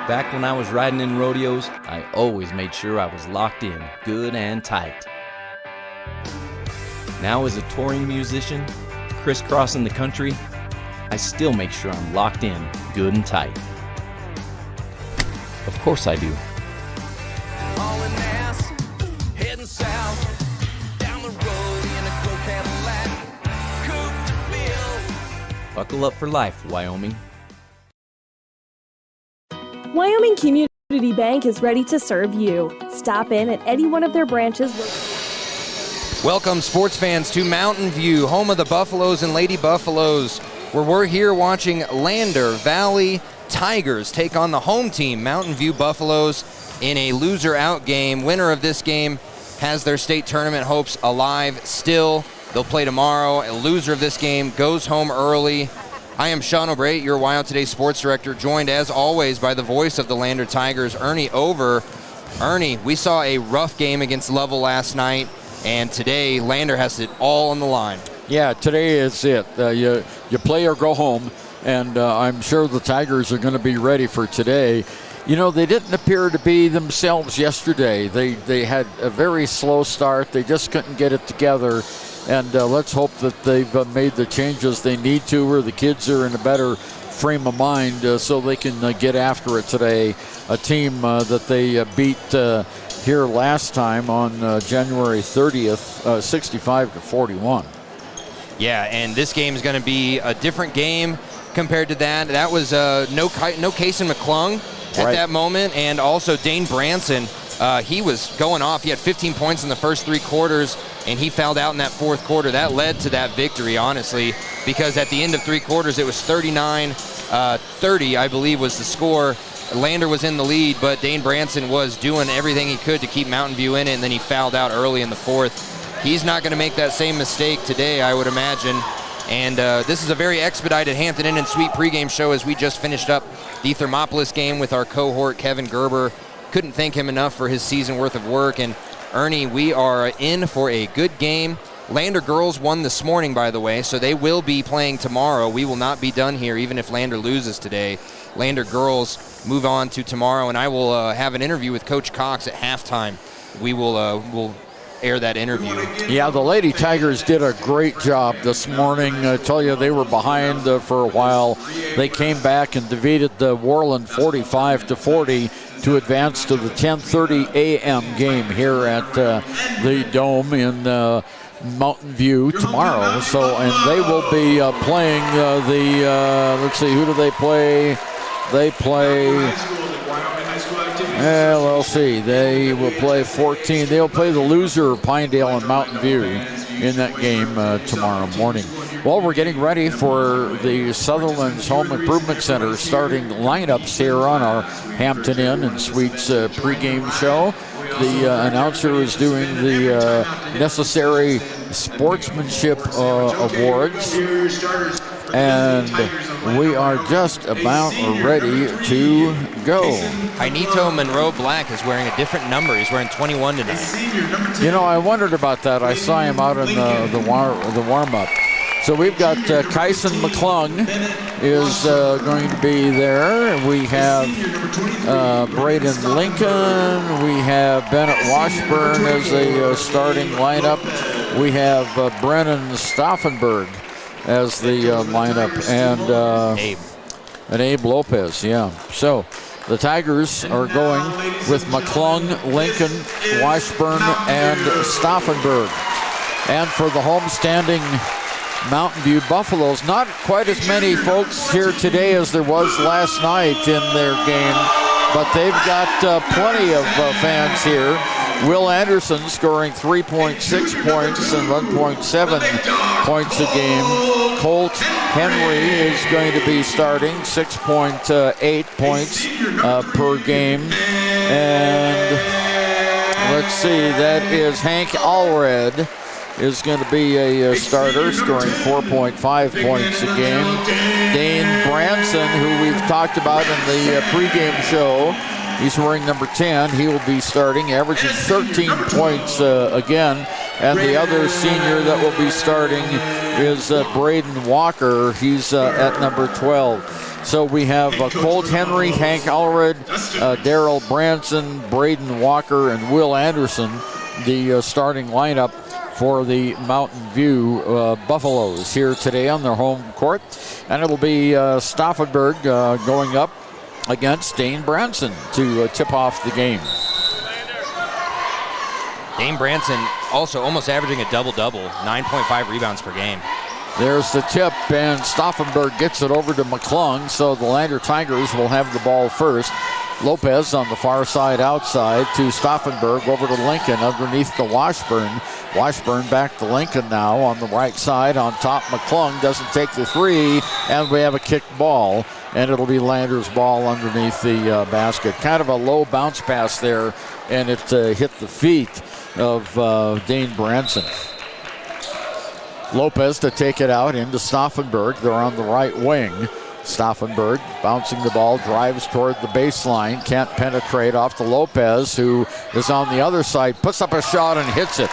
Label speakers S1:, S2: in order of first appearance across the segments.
S1: Back when I was riding in rodeos, I always made sure I was locked in, good and tight. Now as a touring musician, crisscrossing the country, I still make sure I'm locked in, good and tight. Of course I do.
S2: Hauling ass, heading south, down the road in a Crow Cadillac, coupe to Bill.
S1: Buckle up for life, Wyoming.
S3: Wyoming Community Bank is ready to serve you. Stop in at any one of their branches.
S4: Welcome, sports fans, to Mountain View, home of the Buffaloes and Lady Buffaloes, where we're here watching Lander Valley Tigers take on the home team, Mountain View Buffaloes, in a loser-out game. Winner of this game has their state tournament hopes alive still. They'll play tomorrow. A loser of this game goes home early. I am Shawn, your Wild Today sports director, joined as always by the voice of the Lander Tigers, Ernie Over. Ernie, we saw a rough game against Lovell last night, and today Lander has it all on the line.
S5: Yeah, today is it. You play or go home, and I'm sure the Tigers are going to be ready for today. You know, they didn't appear to be themselves yesterday. They had a very slow start. They just couldn't get it together. And let's hope that they've made the changes they need to, or the kids are in a better frame of mind so they can get after it today. A team that they beat here last time on January 30th, 65-41.
S4: Yeah, and this game is going to be a different game compared to that. That was no Kaysen McClung at that moment, and also Dane Branson. He was going off. He had 15 points in the first three quarters, and he fouled out in that fourth quarter. That led to that victory, honestly, because at the end of three quarters, it was 39-30, I believe, was the score. Lander was in the lead, but Dane Branson was doing everything he could to keep Mountain View in it, and then he fouled out early in the fourth. He's not going to make that same mistake today, I would imagine. And this is a very expedited Hampton Inn and Suite pregame show as we just finished up the Thermopolis game with our cohort, Kevin Gerber. Couldn't thank him enough for his season worth of work. And Ernie, we are in for a good game. Lander girls won this morning, by the way, so they will be playing tomorrow. We will not be done here, even if Lander loses today. Lander girls move on to tomorrow, and I will have an interview with Coach Cox at halftime. We will air that interview.
S5: Yeah, the Lady Tigers did a great job this morning. I tell you, they were behind for a while. They came back and defeated the Worland 45-40 to advance to the 10:30 a.m. game here at the Dome in Mountain View tomorrow. So, and they will be playing let's see, who do they play? They play, let's see, they will play 14. They'll play the loser, Pinedale and Mountain View, in that game tomorrow morning. Well, we're getting ready for the Sutherland's Home Improvement Center starting lineups here on our Hampton Inn and Suites pregame show. The announcer is doing the necessary sportsmanship awards. And we are just about ready to go.
S4: Inito Monroe Black is wearing a different number. He's wearing 21 tonight.
S5: You know, I wondered about that. I saw him out in the warm-up. So we've got Kaysen McClung is going to be there. We have Braden Lincoln. We have Bennett Washburn as a starting lineup. We have Brennan Stauffenberg as the lineup, and Abe Lopez, yeah. So the Tigers are going with McClung, Lincoln, Washburn, and Stauffenberg. And for the homestanding Mountain View Buffaloes, not quite as many folks here today as there was last night in their game, but they've got plenty of fans here. Will Anderson scoring 3.6 points and 1.7 points a game. Colt Henry is going to be starting, 6.8 points per game. And let's see, that is Hank Allred is going to be a starter, scoring 4.5 points a game. Dane Branson, who we've talked about in the pregame show, he's wearing number 10. He will be starting, averaging 13 points again. And the other senior that will be starting is Braden Walker. He's at number 12. So we have Colt Henry, Hank Allred, Daryl Branson, Braden Walker, and Will Anderson, the starting lineup for the Mountain View Buffaloes here today on their home court. And it'll be Stauffenberg going up against Dane Branson to tip off the game.
S4: Dane Branson also almost averaging a double-double, 9.5 rebounds per game.
S5: There's the tip, and Stauffenberg gets it over to McClung, so the Lander Tigers will have the ball first. Lopez on the far side outside to Stauffenberg, over to Lincoln underneath the Washburn. Washburn back to Lincoln now on the right side. On top, McClung doesn't take the three, and we have a kicked ball, and it'll be Lander's ball underneath the basket. Kind of a low bounce pass there, and it hit the feet of Dane Branson. Lopez to take it out into Stauffenberg. They're on the right wing. Stauffenberg bouncing the ball, drives toward the baseline, can't penetrate off to Lopez, who is on the other side, puts up a shot and hits it.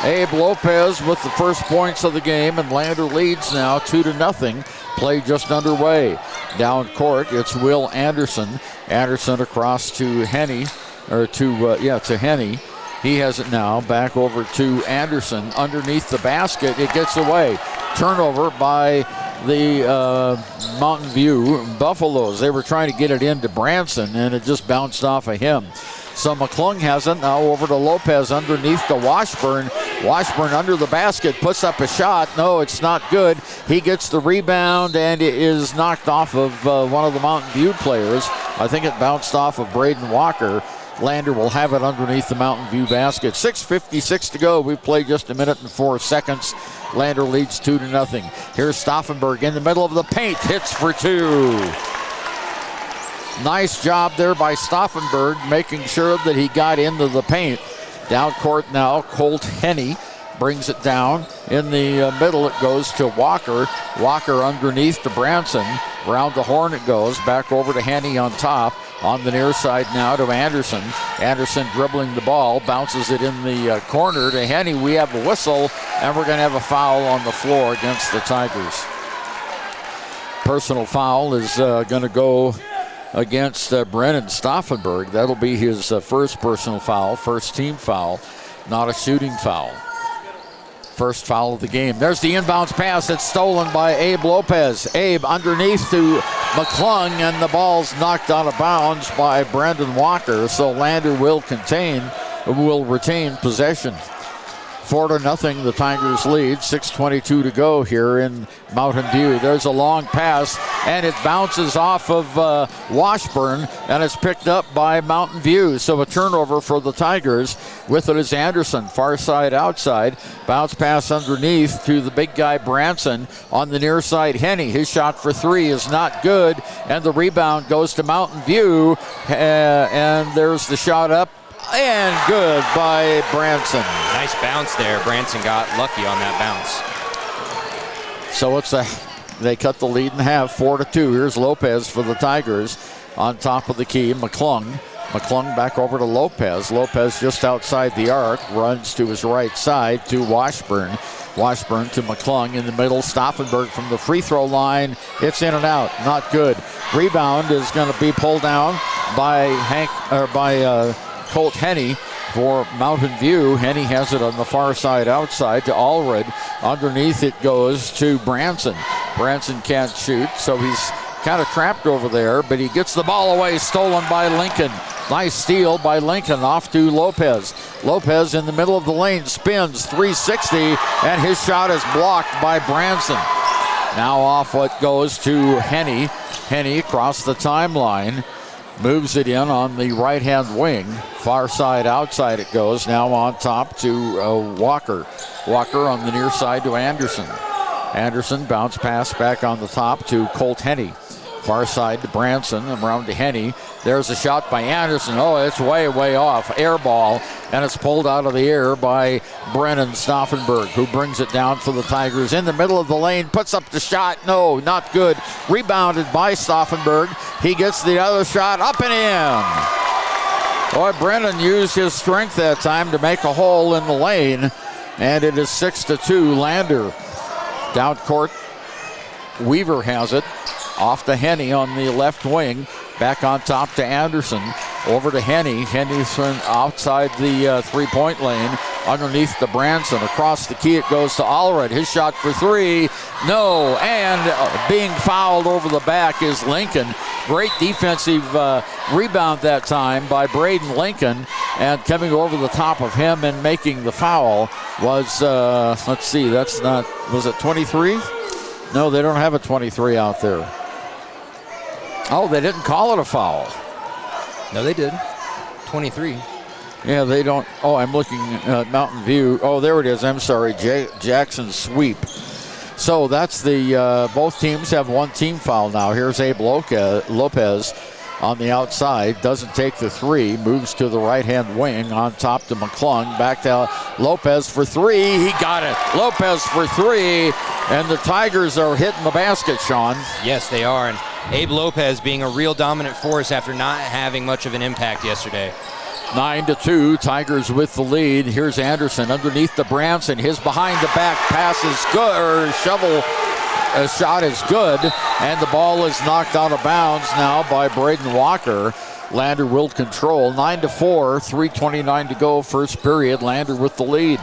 S5: Abe Lopez with the first points of the game, and Lander leads now 2-0. Play just underway. Down court, it's Will Anderson. Anderson across to Henny, to Henny. He has it now, back over to Anderson underneath the basket. It gets away. Turnover by the Mountain View Buffaloes. They were trying to get it into Branson, and it just bounced off of him. So McClung has it now over to Lopez underneath the Washburn. Washburn under the basket, puts up a shot. No, it's not good. He gets the rebound, and it is knocked off of one of the Mountain View players. I think it bounced off of Braden Walker. Lander will have it underneath the Mountain View basket. 6:56 to go. We've played just a minute and 4 seconds. Lander leads 2-0. Here's Stauffenberg in the middle of the paint. Hits for two. Nice job there by Stauffenberg, making sure that he got into the paint. Down court now, Colt Henny brings it down. In the middle, it goes to Walker. Walker underneath to Branson. Round the horn it goes. Back over to Henny on top. On the near side now to Anderson. Anderson dribbling the ball, bounces it in the corner to Henny. We have a whistle, and we're going to have a foul on the floor against the Tigers. Personal foul is going to go against Brennan Stauffenberg. That'll be his first personal foul, first team foul, not a shooting foul. First foul of the game. There's the inbounds pass. It's stolen by Abe Lopez. Abe underneath to McClung, and the ball's knocked out of bounds by Brandon Walker. So Lander will retain possession. 4-0, the Tigers lead. 6:22 to go here in Mountain View. There's a long pass, and it bounces off of Washburn, and it's picked up by Mountain View. So a turnover for the Tigers. With it is Anderson, far side outside. Bounce pass underneath to the big guy Branson. On the near side, Henny. His shot for three is not good, and the rebound goes to Mountain View. And there's the shot up, and good by Branson.
S4: Nice bounce there. Branson got lucky on that bounce.
S5: So they cut the lead in half, 4-2. Here's Lopez for the Tigers on top of the key. McClung back over to Lopez. Lopez just outside the arc, runs to his right side to Washburn. Washburn to McClung in the middle. Stauffenberg from the free throw line. It's in and out. Not good. Rebound is going to be pulled down by Colt Henny for Mountain View. Henny has it on the far side outside to Allred. Underneath it goes to Branson. Branson can't shoot, so he's kind of trapped over there, but he gets the ball away, stolen by Lincoln. Nice steal by Lincoln, off to Lopez. Lopez in the middle of the lane, spins 360, and his shot is blocked by Branson. Now off what goes to Henny. Henny across the timeline. Moves it in on the right-hand wing. Far side outside it goes. Now on top to Walker. Walker on the near side to Anderson. Anderson bounce pass back on the top to Colt Henny. Far side to Branson, around to Henny. There's a shot by Anderson. Oh, it's way, way off. Air ball, and it's pulled out of the air by Brennan Stauffenberg, who brings it down for the Tigers. In the middle of the lane, puts up the shot. No, not good. Rebounded by Stauffenberg. He gets the other shot up and in. Boy, Brennan used his strength that time to make a hole in the lane, and it is 6-2 Lander. Down court, Weaver has it. Off to Henny on the left wing. Back on top to Anderson. Over to Henny. Henny's outside the three-point lane. Underneath to Branson. Across the key it goes to Allred. His shot for three. No. And being fouled over the back is Lincoln. Great defensive rebound that time by Braden Lincoln. And coming over the top of him and making the foul was, let's see, that's not, was it 23? No, they don't have a 23 out there. Oh, they didn't call it a foul.
S4: No, they did. 23.
S5: Yeah, they don't. Oh, I'm looking at Mountain View. Oh, there it is. I'm sorry. Jackson sweep. So that's the, both teams have one team foul now. Here's Abe Lopez on the outside. Doesn't take the three. Moves to the right-hand wing on top to McClung. Back to Lopez for three. He got it. Lopez for three. And the Tigers are hitting the basket, Shawn.
S4: Yes, they are. And Abe Lopez being a real dominant force after not having much of an impact yesterday.
S5: 9-2, Tigers with the lead. Here's Anderson underneath the Branson. His behind the back pass is good, or shovel shot is good, and the ball is knocked out of bounds now by Braden Walker. Lander will control. 9-4, 3:29 to go, first period. Lander with the lead.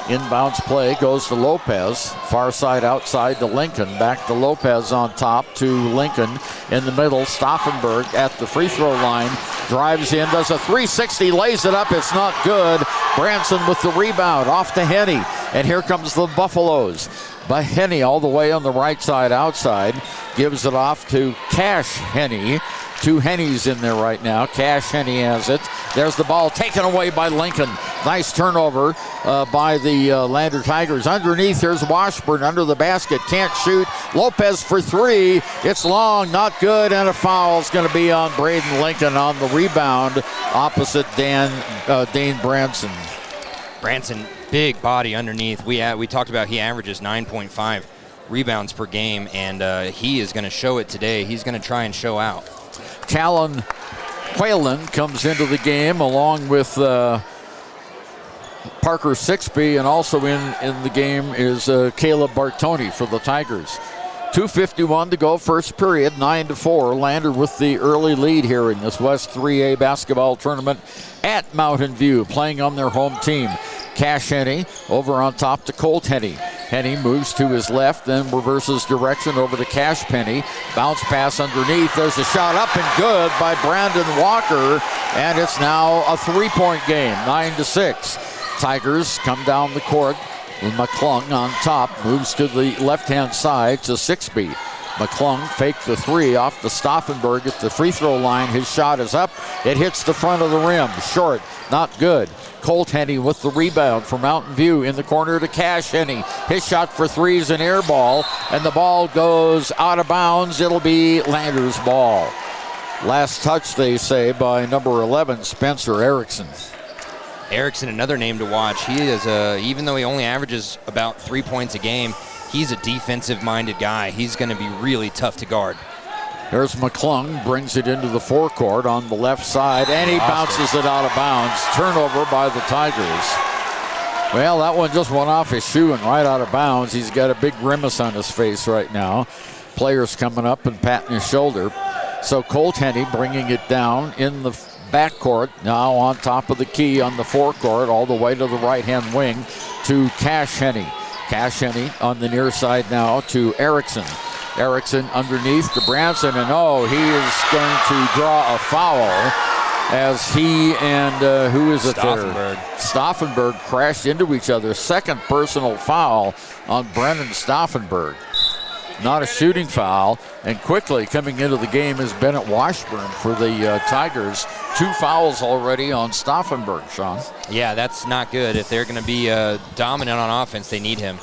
S5: Inbounds play goes to Lopez. Far side outside to Lincoln. Back to Lopez on top to Lincoln in the middle. Stauffenberg at the free throw line. Drives in, does a 360, lays it up. It's not good. Branson with the rebound. Off to Henny. And here comes the Buffaloes. But Henny all the way on the right side outside. Gives it off to Cash Henny. Two Hennys in there right now. Cash Henny has it. There's the ball taken away by Lincoln. Nice turnover by the Lander Tigers. Underneath, there's Washburn under the basket. Can't shoot. Lopez for three. It's long, not good, and a foul is going to be on Braden Lincoln on the rebound opposite Dane Branson.
S4: Branson, big body underneath. We talked about he averages 9.5 rebounds per game, and he is going to show it today. He's going to try and show out.
S5: Talon Whalen comes into the game along with Parker Sixby, and also in the game is Caleb Bartoni for the Tigers. 2:51 to go, first period, 9-4. Lander with the early lead here in this West 3A basketball tournament at Mountain View, playing on their home team. Cash Henny over on top to Colt Henny. Henny moves to his left, then reverses direction over to Cash Penny. Bounce pass underneath. There's a shot up and good by Brandon Walker, and it's now a three-point game, 9-6. Tigers come down the court. McClung on top, moves to the left-hand side to Sixby. McClung faked the three off the Stauffenberg at the free throw line. His shot is up. It hits the front of the rim. Short, not good. Colt Henny with the rebound for Mountain View in the corner to Cash Henny. His shot for three is an air ball, and the ball goes out of bounds. It'll be Lander's ball. Last touch, they say, by number 11, Spencer Erickson.
S4: Erickson, another name to watch. He is, even though he only averages about 3 points a game, he's a defensive-minded guy. He's going to be really tough to guard.
S5: There's McClung, brings it into the forecourt on the left side, and he bounces it out of bounds. Turnover by the Tigers. Well, that one just went off his shoe and right out of bounds. He's got a big grimace on his face right now. Players coming up and patting his shoulder. So Colt Henny bringing it down in the backcourt, now on top of the key on the forecourt, all the way to the right-hand wing to Cash Henny. Cash Henny on the near side now to Erickson. Erickson underneath to Branson, and he is going to draw a foul as he and who is it there? Stauffenberg crashed into each other. Second personal foul on Brennan Stauffenberg. Not a shooting foul, and quickly coming into the game is Bennett Washburn for the Tigers. 2 fouls already on Stauffenberg, Shawn.
S4: Yeah, that's not good. If they're going to be dominant on offense, they need him.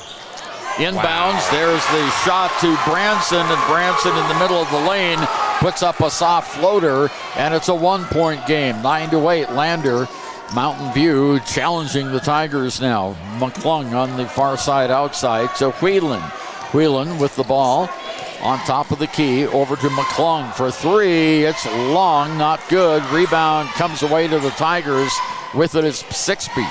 S5: Inbounds, There's the shot to Branson, and Branson in the middle of the lane puts up a soft floater, and it's a 1-point game. 9-8, Lander. Mountain View challenging the Tigers now. McClung on the far side outside to Whelan. Whelan with the ball on top of the key, over to McClung for three. It's long, not good. Rebound comes away to the Tigers. With it is Sixby.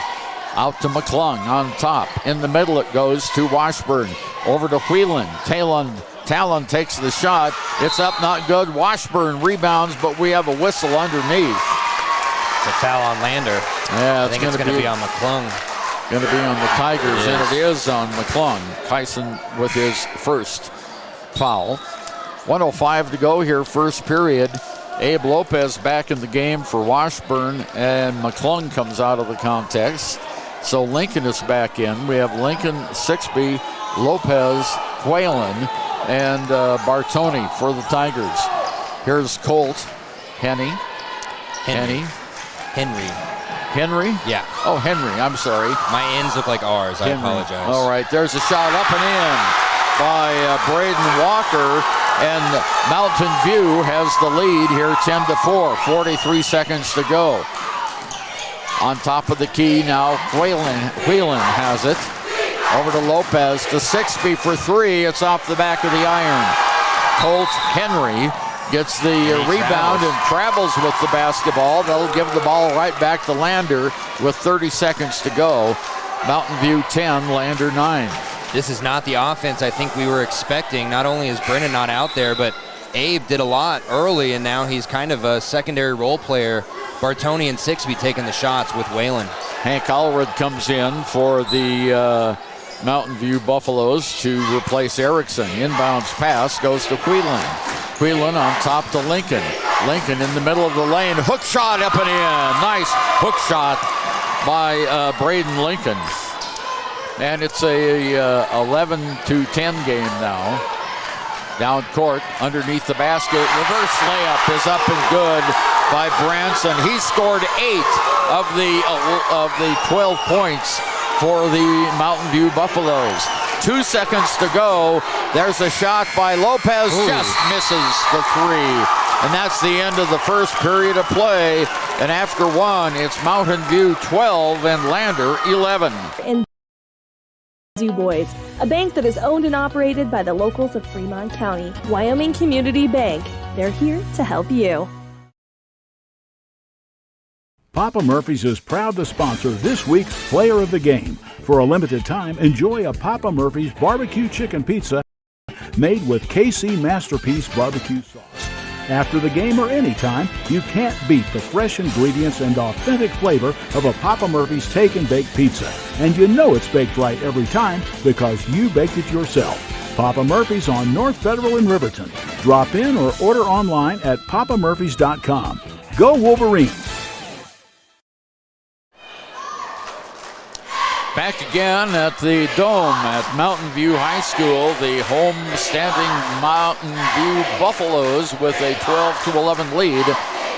S5: Out to McClung on top. In the middle it goes to Washburn. Over to Whelan. Talon Talon takes the shot. It's up, not good. Washburn rebounds, but we have a whistle underneath.
S4: It's a foul on Lander.
S5: Yeah,
S4: I think it's going to be on McClung.
S5: Going to be on the Tigers, and it is on McClung. Kyson with his first foul. 1:05 to go here, first period. Abe Lopez back in the game for Washburn, and McClung comes out of the contest. So Lincoln is back in. We have Lincoln, Sixby, Lopez, Whalen, and Bartoni for the Tigers. Here's Colt, Henry. Yeah. Oh, Henry, I'm sorry.
S4: My N's look like R's. I apologize.
S5: All right, there's a shot up and in by Braden Walker, and Mountain View has the lead here 10-4, 43 seconds to go. On top of the key now, Whelan has it. Over to Lopez to Sixby for three. It's off the back of the iron. Colt Henry gets the rebound and travels with the basketball. That'll give the ball right back to Lander with 30 seconds to go. Mountain View 10, Lander 9.
S4: This is not the offense I think we were expecting. Not only is Brennan not out there, but Abe did a lot early, and now he's kind of a secondary role player. Bartoni and Sixby taking the shots with Whalen.
S5: Hank Allred comes in for the Mountain View Buffaloes to replace Erickson. Inbounds pass goes to Whelan. Whelan on top to Lincoln. Lincoln in the middle of the lane. Hook shot up and in. Nice hook shot by Braden Lincoln. And it's a 11-10 game now. Down court, underneath the basket. Reverse layup is up and good by Branson. He scored 8 of the 12 points for the Mountain View Buffaloes. 2 seconds to go. There's a shot by Lopez. Ooh. Just misses the three. And that's the end of the first period of play. And after one, it's Mountain View 12 and Lander 11.
S3: And Du Bois, a bank that is owned and operated by the locals of Fremont County. Wyoming Community Bank. They're here to help you.
S6: Papa Murphy's is proud to sponsor this week's Player of the Game. For a limited time, enjoy a Papa Murphy's barbecue chicken pizza made with KC Masterpiece barbecue sauce. After the game or anytime, you can't beat the fresh ingredients and authentic flavor of a Papa Murphy's Take and Bake pizza. And you know it's baked right every time because you baked it yourself. Papa Murphy's on North Federal in Riverton. Drop in or order online at papamurphys.com. Go Wolverines!
S5: Back again at the Dome at Mountain View High School, the home-standing Mountain View Buffaloes with a 12-11 lead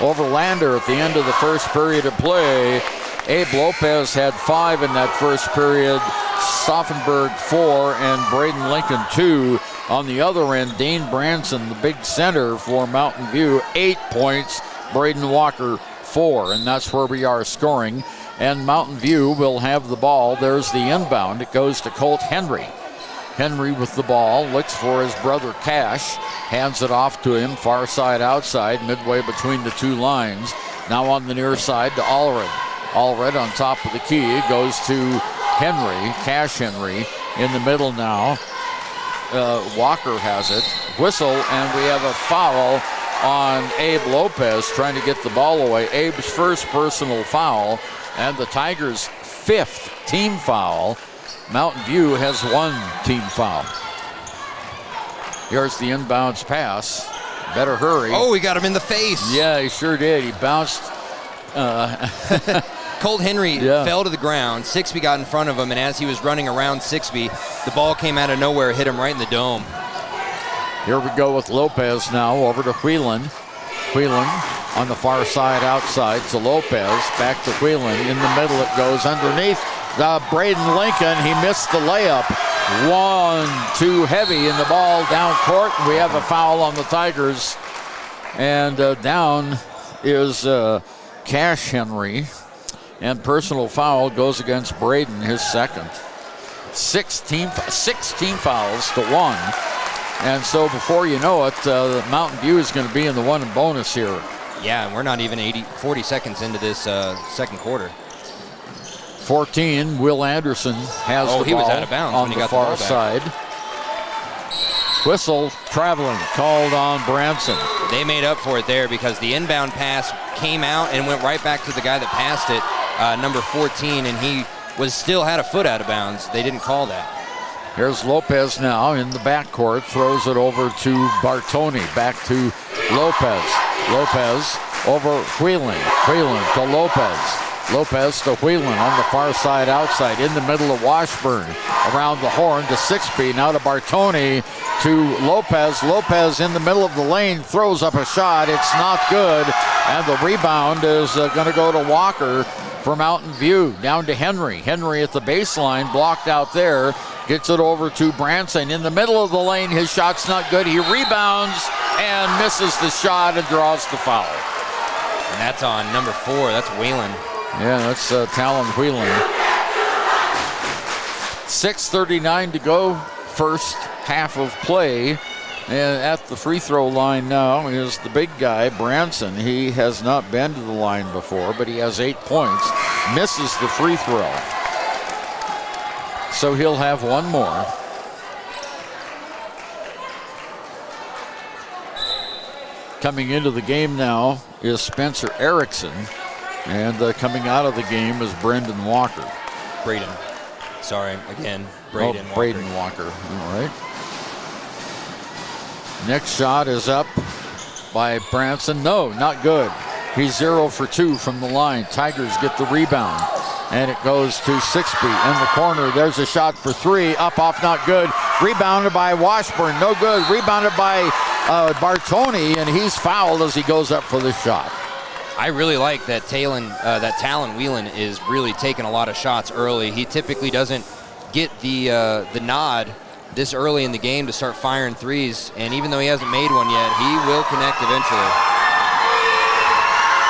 S5: over Lander at the end of the first period of play. Abe Lopez had 5 in that first period, Stauffenberg 4, and Braden Lincoln 2. On the other end, Dane Branson, the big center for Mountain View, 8 points, Braden Walker 4, and that's where we are scoring. And Mountain View will have the ball. There's the inbound. It goes to Colt Henry. Henry with the ball, looks for his brother Cash, hands it off to him, far side outside, midway between the two lines. Now on the near side to Allred. Allred on top of the key, goes to Henry, Cash Henry, in the middle now. Walker has it. Whistle, and we have a foul on Abe Lopez trying to get the ball away. Abe's first personal foul. And the Tigers' 5th team foul. Mountain View has 1 team foul. Here's the inbounds pass. Better hurry.
S4: Oh, he got him in the face.
S5: Yeah, he sure did. He bounced.
S4: Colt Henry fell to the ground. Sixby got in front of him, and as he was running around Sixby, the ball came out of nowhere, hit him right in the dome.
S5: Here we go with Lopez now over to Whelan. Whelan on the far side outside to Lopez. Back to Whelan. In the middle it goes underneath. Braden Lincoln, he missed the layup. 1 too heavy in the ball down court. We have a foul on the Tigers. And down is Cash Henry. And personal foul goes against Braden, his second. 6 team fouls to 1. And so before you know it, Mountain View is going to be in the 1 and bonus here.
S4: Yeah, and we're not even 40 seconds into this second quarter.
S5: 14, Will Anderson has the ball
S4: he was out of bounds
S5: on
S4: when he
S5: the
S4: got
S5: far
S4: the ball
S5: side. Whistle traveling, called on Branson.
S4: They made up for it there because the inbound pass came out and went right back to the guy that passed it, number 14, and he still had a foot out of bounds. They didn't call that.
S5: Here's Lopez now in the backcourt, throws it over to Bartoni, back to Lopez. Lopez over Whelan. Whelan to Lopez. Lopez to Whelan on the far side outside, in the middle of Washburn. Around the horn to Sixby, now to Bartoni, to Lopez. Lopez in the middle of the lane, throws up a shot. It's not good, and the rebound is going to go to Walker for Mountain View. Down to Henry. Henry at the baseline, blocked out there. Gets it over to Branson in the middle of the lane. His shot's not good. He rebounds and misses the shot and draws the foul.
S4: And that's on number 4. That's Whelan.
S5: Yeah, that's Talon Whelan. 6:39 to go, first half of play. And at the free throw line now is the big guy, Branson. He has not been to the line before, but he has 8 points. Misses the free throw. So he'll have one more. Coming into the game now is Spencer Erickson. And coming out of the game is Brendan Walker.
S4: Braden. Sorry, again, Braden Walker.
S5: Braden Walker, all right. Next shot is up by Branson. No, not good. He's 0 for 2 from the line. Tigers get the rebound. And it goes to Sixby in the corner. There's a shot for 3. Up, off, not good. Rebounded by Washburn. No good. Rebounded by Bartoni, and he's fouled as he goes up for the shot.
S4: I really like that Talon Whelan is really taking a lot of shots early. He typically doesn't get the nod this early in the game to start firing threes, and even though he hasn't made one yet, he will connect eventually.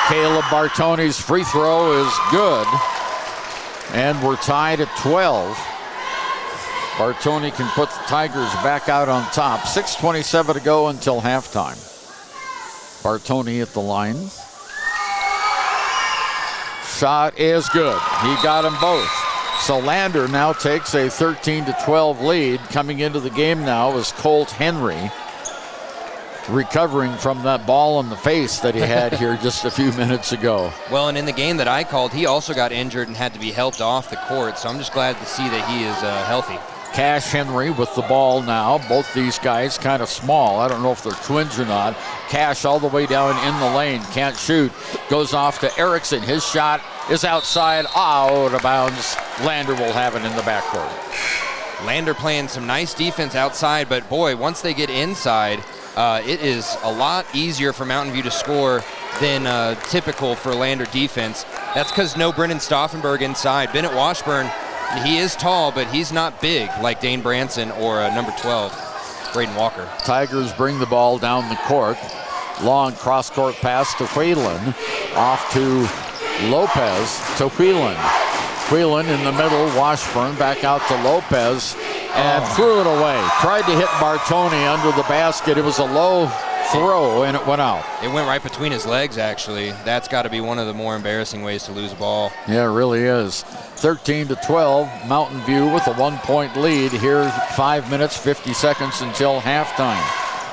S5: Caleb Bartoni's free throw is good, and we're tied at 12. Bartoni can put the Tigers back out on top. 6:27 to go until halftime. Bartoni at the line. Shot is good. He got them both. So Lander now takes a 13-12 lead. Coming into the game now is Colt Henry, recovering from that ball in the face that he had here just a few minutes ago.
S4: Well, and in the game that I called, he also got injured and had to be helped off the court. So I'm just glad to see that he is healthy.
S5: Cash Henry with the ball now. Both these guys kind of small. I don't know if they're twins or not. Cash all the way down in the lane. Can't shoot. Goes off to Erickson. His shot is outside, out of bounds. Lander will have it in the backcourt.
S4: Lander playing some nice defense outside, but boy, once they get inside, it is a lot easier for Mountain View to score than typical for Lander defense. That's because no Brennan Stauffenberg inside. Bennett Washburn, he is tall, but he's not big like Dane Branson or number 12, Braden Walker.
S5: Tigers bring the ball down the court. Long cross-court pass to Whelan. Off to Lopez to Whelan. Whelan in the middle. Washburn back out to Lopez and threw it away. Tried to hit Bartoni under the basket. It was a low throw and it went out.
S4: It went right between his legs, actually. That's got to be one of the more embarrassing ways to lose a ball.
S5: Yeah, it really is. 13-12, Mountain View with a 1-point lead. Here's 5 minutes, 50 seconds until halftime.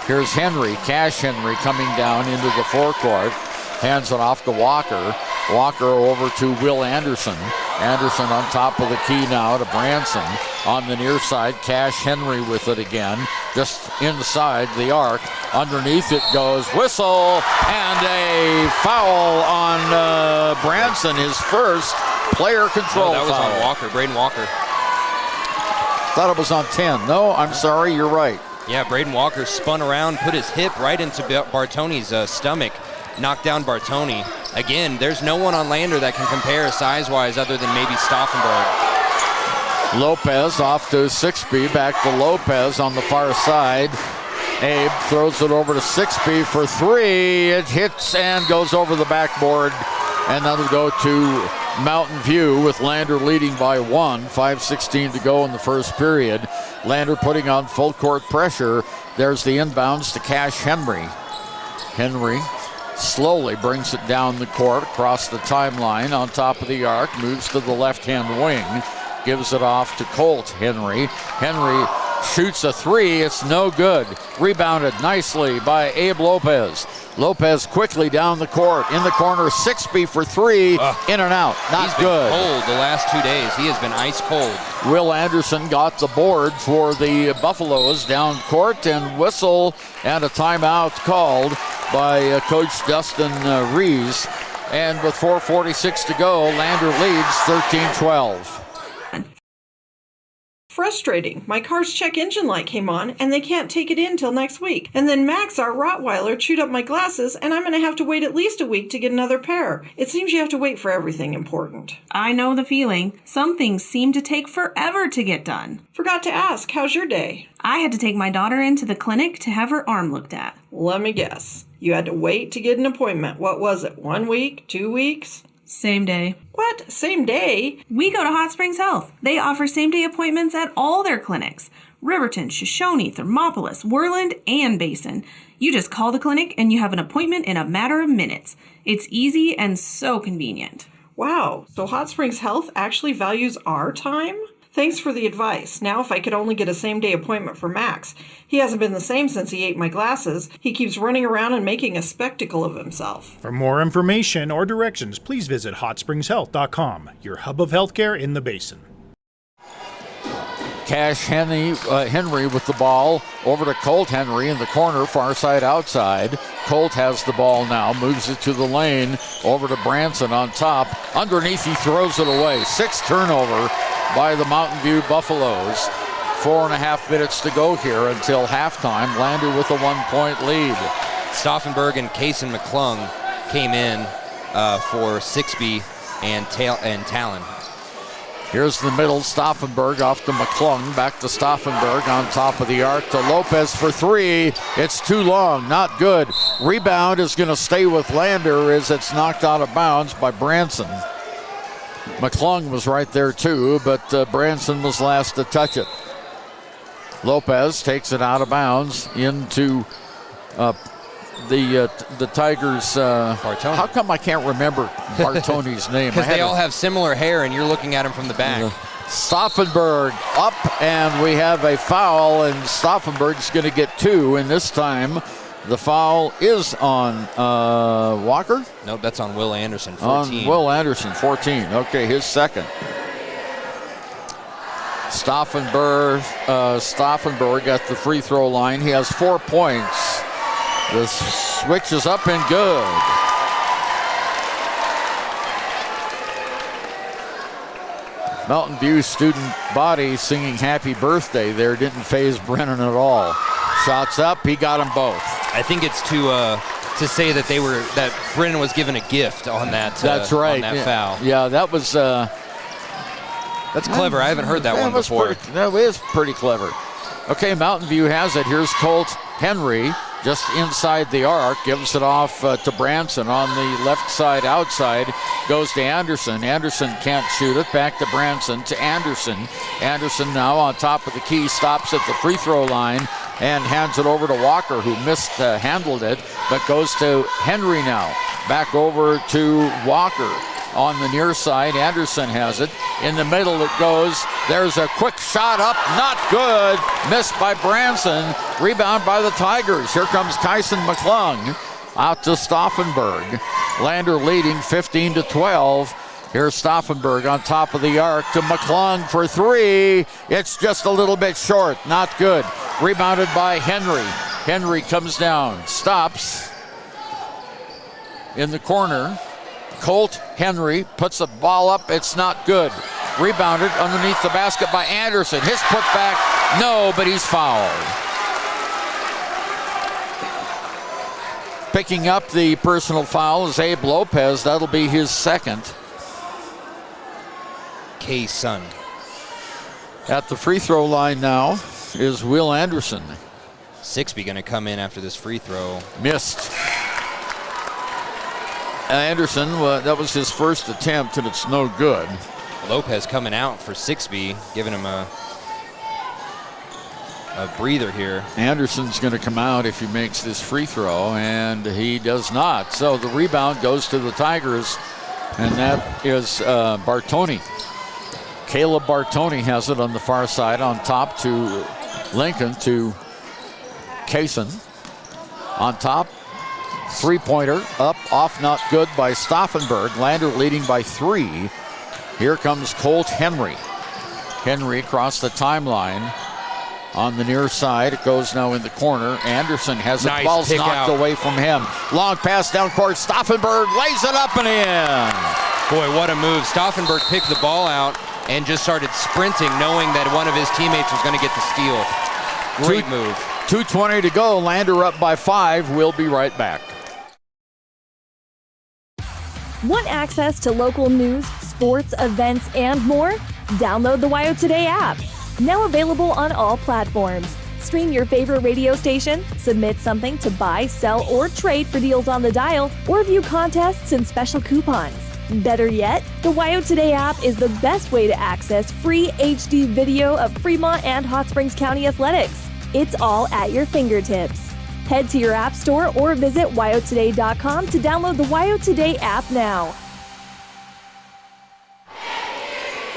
S5: Here's Henry, Cash Henry, coming down into the forecourt. Hands it off to Walker. Walker over to Will Anderson. Anderson on top of the key now to Branson. On the near side, Cash Henry with it again. Just inside the arc. Underneath it goes. Whistle and a foul on Branson. His first player control
S4: that was
S5: foul.
S4: on Walker, Braden Walker.
S5: Thought it was on 10. No, I'm sorry, you're right.
S4: Yeah, Braden Walker spun around, put his hip right into Bartoni's stomach, knocked down Bartoni. Again, there's no one on Lander that can compare size-wise other than maybe Stauffenberg.
S5: Lopez off to Sixby, back to Lopez on the far side. Abe throws it over to Sixby for 3. It hits and goes over the backboard, and that'll go to Mountain View with Lander leading by 1. 5:16 to go in the first period. Lander putting on full court pressure. There's the inbounds to Cash Henry. Henry slowly brings it down the court, across the timeline, on top of the arc, moves to the left-hand wing, gives it off to Colt Henry. Henry Shoots a three. It's no good. Rebounded nicely by Abe Lopez. Lopez quickly down the court. In the corner, Sixby for three. In and out. Not good.
S4: He's been cold the last 2 days. He has been ice cold.
S5: Will Anderson got the board for the Buffaloes down court, and whistle and a timeout called by Coach Dustin Rees. And with 4:46 to go, Lander leads 13-12.
S7: Frustrating. My car's check engine light came on, and they can't take it in till next week. And then Max, our Rottweiler, chewed up my glasses, and I'm going to have to wait at least a week to get another pair. It seems you have to wait for everything important.
S8: I know the feeling. Some things seem to take forever to get done.
S7: Forgot to ask, how's your day?
S8: I had to take my daughter into the clinic to have her arm looked at.
S7: Let me guess. You had to wait to get an appointment. What was it, 1 week, 2 weeks?
S8: Same day.
S7: What? Same day?
S8: We go to Hot Springs Health. They offer same-day appointments at all their clinics. Riverton, Shoshone, Thermopolis, Worland, and Basin. You just call the clinic and you have an appointment in a matter of minutes. It's easy and so convenient.
S7: Wow, so Hot Springs Health actually values our time? Thanks for the advice. Now if I could only get a same-day appointment for Max. He hasn't been the same since he ate my glasses. He keeps running around and making a spectacle of himself.
S9: For more information or directions, please visit hotspringshealth.com, your hub of healthcare in the Basin.
S5: Cash Henry with the ball over to Colt Henry in the corner, far side outside. Colt has the ball now, moves it to the lane, over to Branson on top. Underneath, he throws it away. 6 turnover by the Mountain View Buffaloes. 4.5 minutes to go here until halftime. Lander with a 1-point lead.
S4: Stauffenberg and Kaysen McClung came in for Sixby and Talon.
S5: Here's the middle, Stauffenberg off to McClung, back to Stauffenberg on top of the arc to Lopez for three. It's too long, not good. Rebound is going to stay with Lander as it's knocked out of bounds by Branson. McClung was right there too, but Branson was last to touch it. Lopez takes it out of bounds into the Tigers.
S4: Bartoni.
S5: How come I can't remember Bartoni's name?
S4: Because they all have similar hair and you're looking at him from the back.
S5: Stauffenberg up, and we have a foul, and Stauffenberg's going to get 2, and this time the foul is on Walker?
S4: Nope, that's on Will Anderson, 14.
S5: On Will Anderson, 14. Okay, his second. Stauffenberg at the free throw line. He has 4 points. The switch is up and good. Mountain View student body singing happy birthday there didn't faze Brennan at all. Shots up, he got them both.
S4: I think it's to say that that Brennan was given a gift on that.
S5: That's right.
S4: On that foul.
S5: Yeah, that was.
S4: That's clever. I haven't heard that one before.
S5: That is pretty clever. Okay, Mountain View has it. Here's Colt Henry just inside the arc, gives it off to Branson on the left side outside, goes to Anderson. Anderson can't shoot it, back to Branson, to Anderson. Anderson now on top of the key, stops at the free throw line and hands it over to Walker, who handled it, but goes to Henry now. Back over to Walker. On the near side, Anderson has it. In the middle it goes. There's a quick shot up, not good. Missed by Branson. Rebound by the Tigers. Here comes Kaysen McClung out to Stauffenberg. Lander leading 15-12. Here's Stauffenberg on top of the arc to McClung for three. It's just a little bit short, not good. Rebounded by Henry. Henry comes down, stops in the corner. Colt Henry puts the ball up. It's not good. Rebounded underneath the basket by Anderson. His putback, no, but he's fouled. Picking up the personal foul is Abe Lopez. That'll be his second.
S4: K-Sun.
S5: At the free throw line now is Will Anderson.
S4: Sixby going to come in after this free throw.
S5: Missed. Anderson, that was his first attempt, and it's no good.
S4: Lopez coming out for Sixby, giving him a breather here.
S5: Anderson's going to come out if he makes this free throw, and he does not. So the rebound goes to the Tigers, and that is Bartoni. Caleb Bartoni has it on the far side on top to Lincoln to Kaysen. On top, three-pointer, up, off, not good by Stauffenberg. Lander leading by 3. Here comes Colt Henry. Henry across the timeline on the near side. It goes now in the corner. Anderson has it.
S4: Nice
S5: Ball's
S4: pick
S5: knocked
S4: out.
S5: away from him. Long pass down court. Stauffenberg lays it up and in.
S4: Boy, what a move. Stauffenberg picked the ball out and just started sprinting, knowing that one of his teammates was going to get the steal. Great move.
S5: 2:20 to go. Lander up by 5. We'll be right back.
S3: Want access to local news, sports, events, and more? Download the WYO Today app. Now available on all platforms. Stream your favorite radio station, submit something to buy, sell, or trade for deals on the dial, or view contests and special coupons. Better yet, the WYO Today app is the best way to access free HD video of Fremont and Hot Springs County athletics. It's all at your fingertips. Head to your app store or visit wyotoday.com to download the WYO Today app now.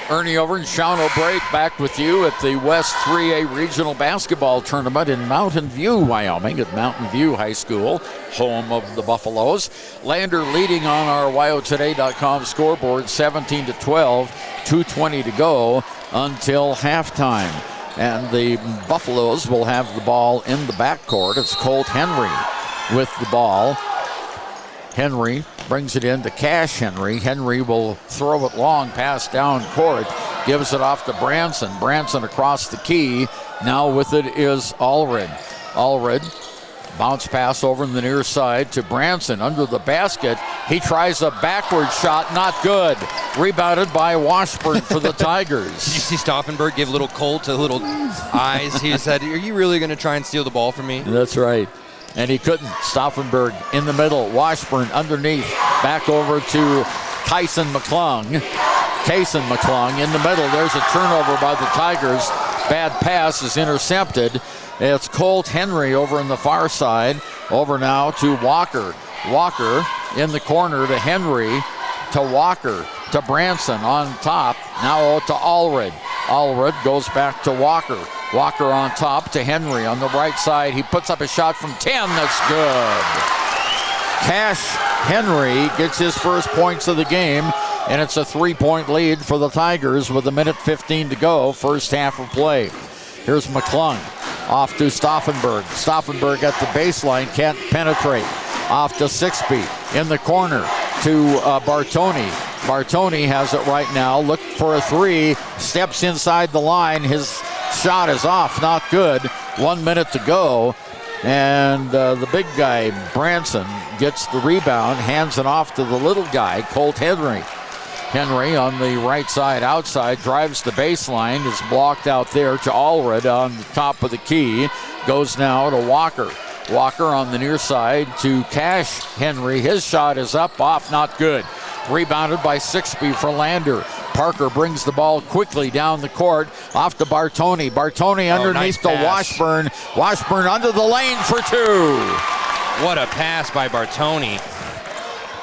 S5: Ernie over in Shawn O'Brien back with you at the West 3A Regional Basketball Tournament in Mountain View, Wyoming at Mountain View High School, home of the Buffaloes. Lander leading on our wyotoday.com scoreboard 17-12, 2:20 to go until halftime. And the Buffaloes will have the ball in the backcourt. It's Colt Henry with the ball. Henry brings it in to Cash Henry. Henry will throw it long, pass down court, gives it off to Branson. Branson across the key. Now with it is Allred. Allred, bounce pass over in the near side to Branson under the basket. He tries a backward shot, not good. Rebounded by Washburn for the Tigers.
S4: Did you see Stauffenberg give little Colt a little eyes? He said, "Are you really going to try and steal the ball from me?"
S5: That's right. And he couldn't. Stauffenberg in the middle. Washburn underneath. Back over to Kaysen McClung. Kaysen McClung in the middle. There's a turnover by the Tigers. Bad pass is intercepted. It's Colt Henry over in the far side. Over now to Walker. Walker in the corner to Henry. To Walker. To Branson on top. Now to Allred. Allred goes back to Walker. Walker on top to Henry on the right side. He puts up a shot from 10. That's good. Cash Henry gets his first points of the game, and it's a 3-point lead for the Tigers with 1:15 to go, first half of play. Here's McClung off to Stauffenberg. Stauffenberg at the baseline, can't penetrate. Off to Sixby in the corner to Bartoni. Bartoni has it right now. Look for a 3. Steps inside the line. His shot is off. Not good. 1 minute to go. And the big guy, Branson, gets the rebound. Hands it off to the little guy, Colt Henry. Henry on the right side outside. Drives the baseline. Is blocked out there to Allred on the top of the key. Goes now to Walker. Walker on the near side to Cash Henry. His shot is up, off, not good. Rebounded by Sixby for Lander. Parker brings the ball quickly down the court. Off to Bartoni. Bartoni underneath
S4: nice
S5: to Washburn. Washburn under the lane for 2.
S4: What a pass by Bartoni.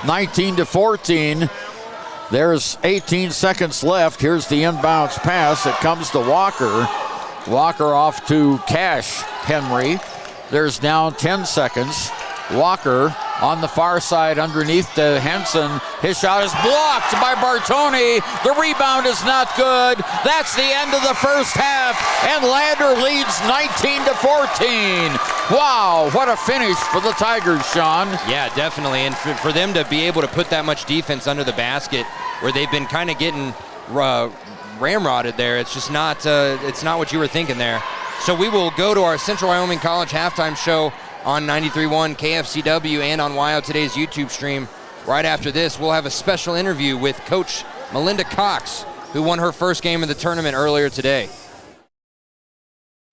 S5: 19-14. There's 18 seconds left. Here's the inbounds pass. It comes to Walker. Walker off to Cash Henry. There's now 10 seconds. Walker on the far side underneath to Henson. His shot is blocked by Bartoni. The rebound is not good. That's the end of the first half, and Lander leads 19-14. Wow, what a finish for the Tigers, Shawn.
S4: Yeah, definitely. And for them to be able to put that much defense under the basket where they've been kind of getting ramrodded there, it's just not it's not what you were thinking there. So we will go to our Central Wyoming College halftime show on 93.1 KFCW and on WYO Today's YouTube stream. Right after this, we'll have a special interview with Coach Melinda Cox, who won her first game of the tournament earlier today.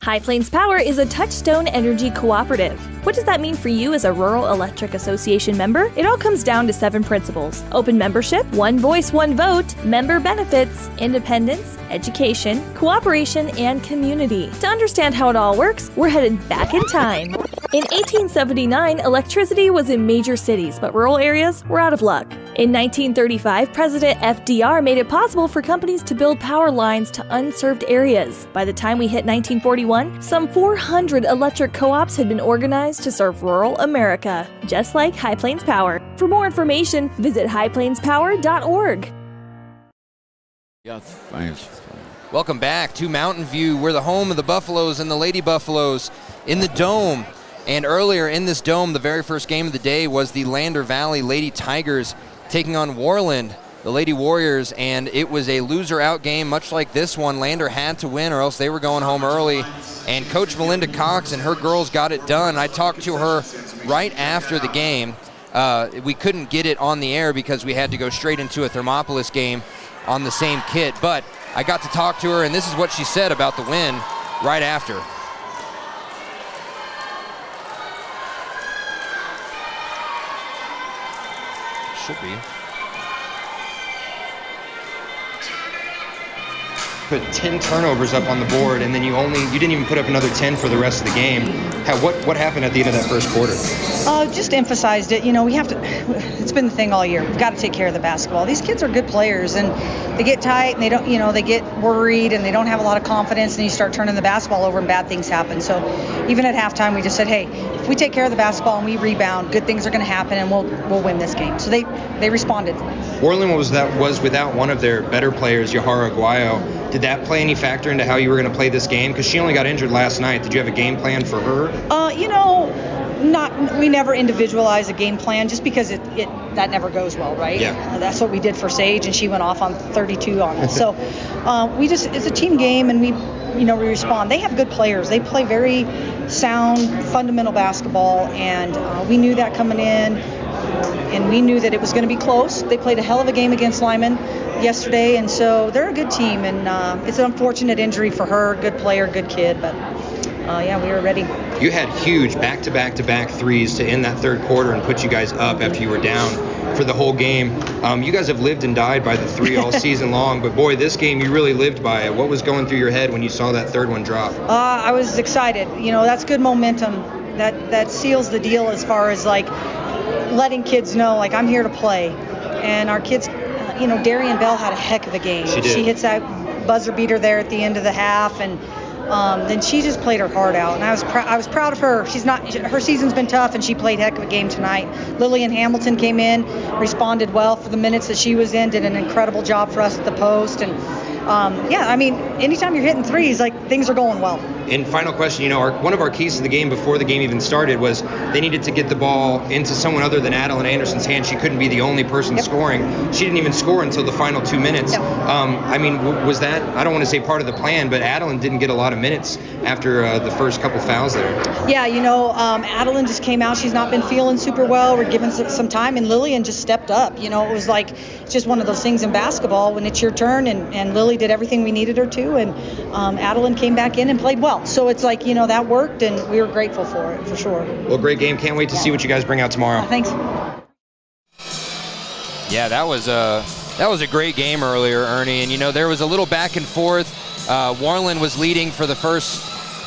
S3: High Plains Power is a Touchstone Energy cooperative. What does that mean for you as a Rural Electric Association member? It all comes down to 7 principles: open membership, one voice, one vote, member benefits, independence, education, cooperation, and community. To understand how it all works, we're headed back in time. In 1879, electricity was in major cities, but rural areas were out of luck. In 1935, President FDR made it possible for companies to build power lines to unserved areas. By the time we hit 1941, some 400 electric co-ops had been organized to serve rural America, just like High Plains Power. For more information, visit highplainspower.org.
S5: Yeah, thanks.
S4: Welcome back to Mountain View. We're the home of the Buffaloes and the Lady Buffaloes in the Dome. And earlier in this Dome, the very first game of the day was the Lander Valley Lady Tigers taking on Worland, the Lady Warriors, and it was a loser-out game, much like this one. Lander had to win or else they were going home early. And Coach Melinda Cox and her girls got it done. I talked to her right after the game. We couldn't get it on the air because we had to go straight into a Thermopolis game on the same kit, but I got to talk to her, and this is what she said about the win right after. Should be.
S10: Put 10 turnovers up on the board, and then you didn't even put up another 10 for the rest of the game. What happened at the end of that first quarter?
S11: Just emphasized it. We have to. It's been the thing all year. We've got to take care of the basketball. These kids are good players, and they get tight, and they don't. They get worried, and they don't have a lot of confidence, and you start turning the basketball over, and bad things happen. So, even at halftime, we just said, hey, if we take care of the basketball and we rebound, good things are going to happen, and we'll win this game. So they responded.
S10: Worland was without one of their better players, Yahara Aguayo. Did that play any factor into how you were going to play this game? Because she only got injured last night. Did you have a game plan for her?
S11: We never individualize a game plan just because that never goes well, right?
S10: Yeah.
S11: That's what we did for Sage, and she went off on 32 on us. So it's a team game, and we respond. They have good players. They play very sound, fundamental basketball, and we knew that coming in, and we knew that it was going to be close. They played a hell of a game against Lyman yesterday, and so they're a good team, and it's an unfortunate injury for her. Good player, good kid, but we were ready.
S10: You had huge back-to-back-to-back threes to end that third quarter and put you guys up after you were down for the whole game. You guys have lived and died by the three all season long, but boy, this game you really lived by it. What was going through your head when you saw that third one drop?
S11: I was excited. That's good momentum. That seals the deal as far as letting kids know I'm here to play. And our kids, Darian Bell had a heck of a game.
S10: She did.
S11: She hits that buzzer beater there at the end of the half, and then she just played her heart out, and I was proud of her. Her season's been tough, and she played heck of a game tonight. Lillian Hamilton came in, responded well for the minutes that she was in, did an incredible job for us at the post, and anytime you're hitting threes, things are going well.
S10: And final question, one of our keys to the game before the game even started was they needed to get the ball into someone other than Adeline Anderson's hand. She couldn't be the only person scoring. She didn't even score until the final 2 minutes.
S11: Yep.
S10: Was that, I don't want to say part of the plan, but Adeline didn't get a lot of minutes after the first couple fouls there.
S11: Yeah, Adeline just came out. She's not been feeling super well. We're giving some time, and Lillian just stepped up. It was just one of those things in basketball when it's your turn, and Lily did everything we needed her to, and Adeline came back in and played well. So it's that worked, and we were grateful for it, for sure.
S10: Well, great game. Can't wait to see what you guys bring out tomorrow.
S11: Thanks.
S4: Yeah, that was a great game earlier, Ernie. And, there was a little back and forth. Worland was leading for the first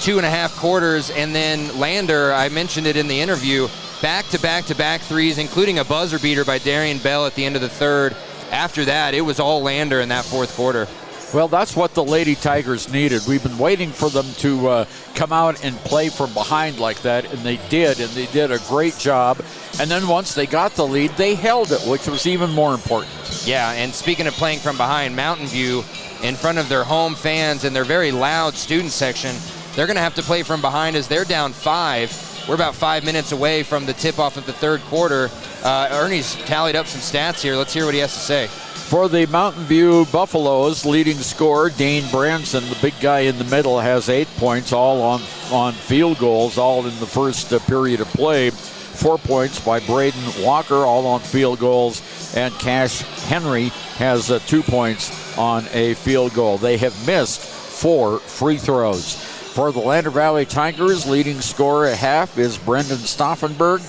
S4: 2.5 quarters, and then Lander, I mentioned it in the interview, back-to-back-to-back threes, including a buzzer beater by Darian Bell at the end of the third. After that, it was all Lander in that fourth quarter.
S5: Well, that's what the Lady Tigers needed. We've been waiting for them to come out and play from behind like that, and they did a great job. And then once they got the lead, they held it, which was even more important.
S4: Yeah, and speaking of playing from behind, Mountain View, in front of their home fans and their very loud student section, they're going to have to play from behind as they're down 5. We're about 5 minutes away from the tip-off of the third quarter. Ernie's tallied up some stats here. Let's hear what he has to say.
S5: For the Mountain View Buffaloes, leading scorer Dane Branson, the big guy in the middle, has 8 points, all on field goals, all in the first period of play. 4 points by Braden Walker, all on field goals, and Cash Henry has 2 points on a field goal. They have missed 4 free throws. For the Lander Valley Tigers, leading scorer at half is Brendan Stauffenberg.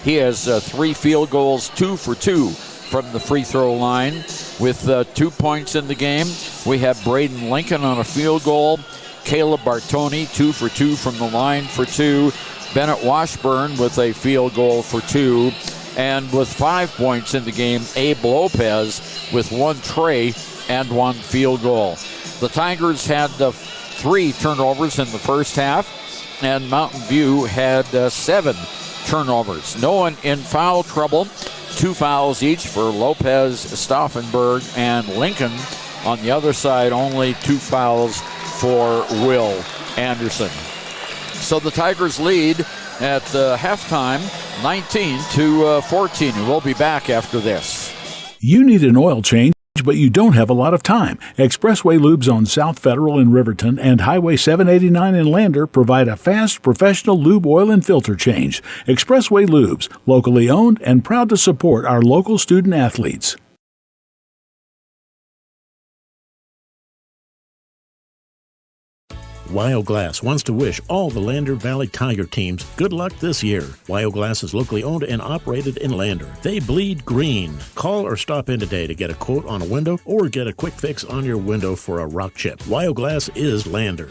S5: He has 3 field goals, 2 for 2 from the free throw line with 2 points in the game. We have Braden Lincoln on a field goal. Caleb Bartoni, 2 for 2 from the line for 2. Bennett Washburn with a field goal for 2. And with 5 points in the game, Abe Lopez with 1 tray and 1 field goal. The Tigers had 3 turnovers in the first half, and Mountain View had 7 turnovers. No one in foul trouble. 2 fouls each for Lopez, Stauffenberg, and Lincoln. On the other side, only 2 fouls for Will Anderson. So the Tigers lead at halftime, 19-14. And we'll be back after this.
S6: You need an oil change, but you don't have a lot of time. Expressway Lubes on South Federal in Riverton and Highway 789 in Lander provide a fast, professional lube, oil, and filter change. Expressway Lubes, locally owned and proud to support our local student athletes.
S12: Wyoglass wants to wish all the Lander Valley Tiger teams good luck this year. Wyoglass is locally owned and operated in Lander. They bleed green. Call or stop in today to get a quote on a window or get a quick fix on your window for a rock chip. Wyoglass is Lander.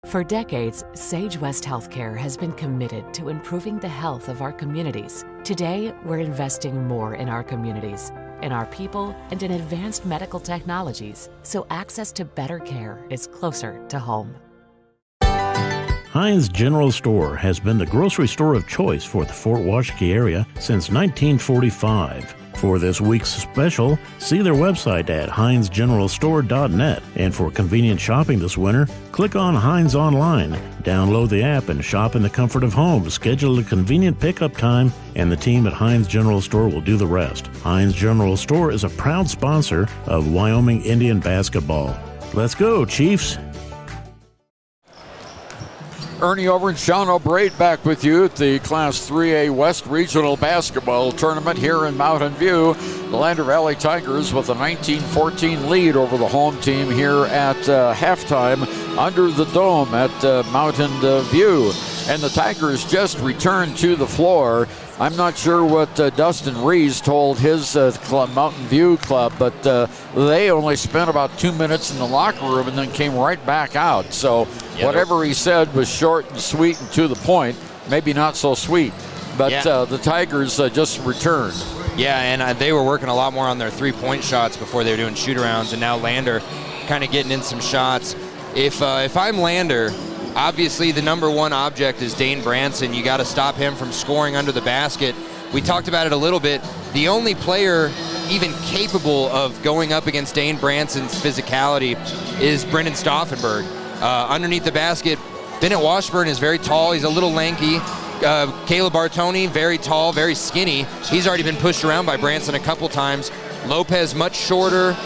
S13: For decades, Sage West Healthcare has been committed to improving the health of our communities. Today, we're investing more in our communities, in our people, and in advanced medical technologies, so access to better care is closer to home.
S12: Heinz General Store has been the grocery store of choice for the Fort Washakie area since 1945. For this week's special, see their website at HeinzGeneralStore.net. And for convenient shopping this winter, click on Heinz Online, download the app, and shop in the comfort of home. Schedule a convenient pickup time, and the team at Heinz General Store will do the rest. Heinz General Store is a proud sponsor of Wyoming Indian basketball. Let's go, Chiefs!
S5: Ernie over and Shawn O'Brate back with you at the Class 3A West Regional Basketball Tournament here in Mountain View. The Lander Valley Tigers with a 19-14 lead over the home team here at halftime under the dome at Mountain View. And the Tigers just returned to the floor. I'm not sure what Dustin Rees told his Mountain View club, but they only spent about 2 minutes in the locker room and then came right back out. So whatever he said was short and sweet and to the point. Maybe not so sweet, but the Tigers just returned.
S4: Yeah, and they were working a lot more on their three-point shots before they were doing shoot-arounds, and now Lander kind of getting in some shots. If I'm Lander, obviously the number one object is Dane Branson. You got to stop him from scoring under the basket. We talked about it a little bit. The only player even capable of going up against Dane Branson's physicality is Brendan Stauffenberg. Underneath the basket, Bennett Washburn is very tall. He's a little lanky. Caleb Bartoni, very tall, very skinny. He's already been pushed around by Branson a couple times. Lopez, much shorter.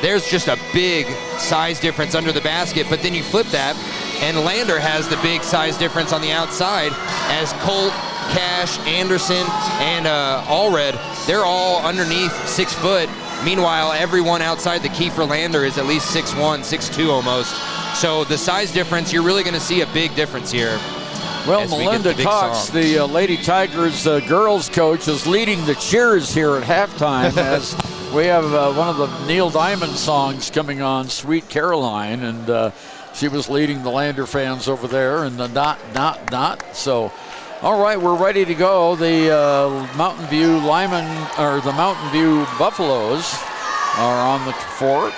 S4: There's just a big size difference under the basket, but then you flip that, and Lander has the big size difference on the outside as Colt, Cash, Anderson, and Allred, they're all underneath 6 foot. Meanwhile, everyone outside the key for Lander is at least 6'1", 6'2" almost. So the size difference, you're really going to see a big difference here.
S5: Well, Melinda Cox, the Lady Tigers girls coach, is leading the cheers here at halftime as we have one of the Neil Diamond songs coming on, Sweet Caroline, and she was leading the Lander fans over there in the not. So, all right, we're ready to go. The Mountain View the Mountain View Buffaloes are on the court.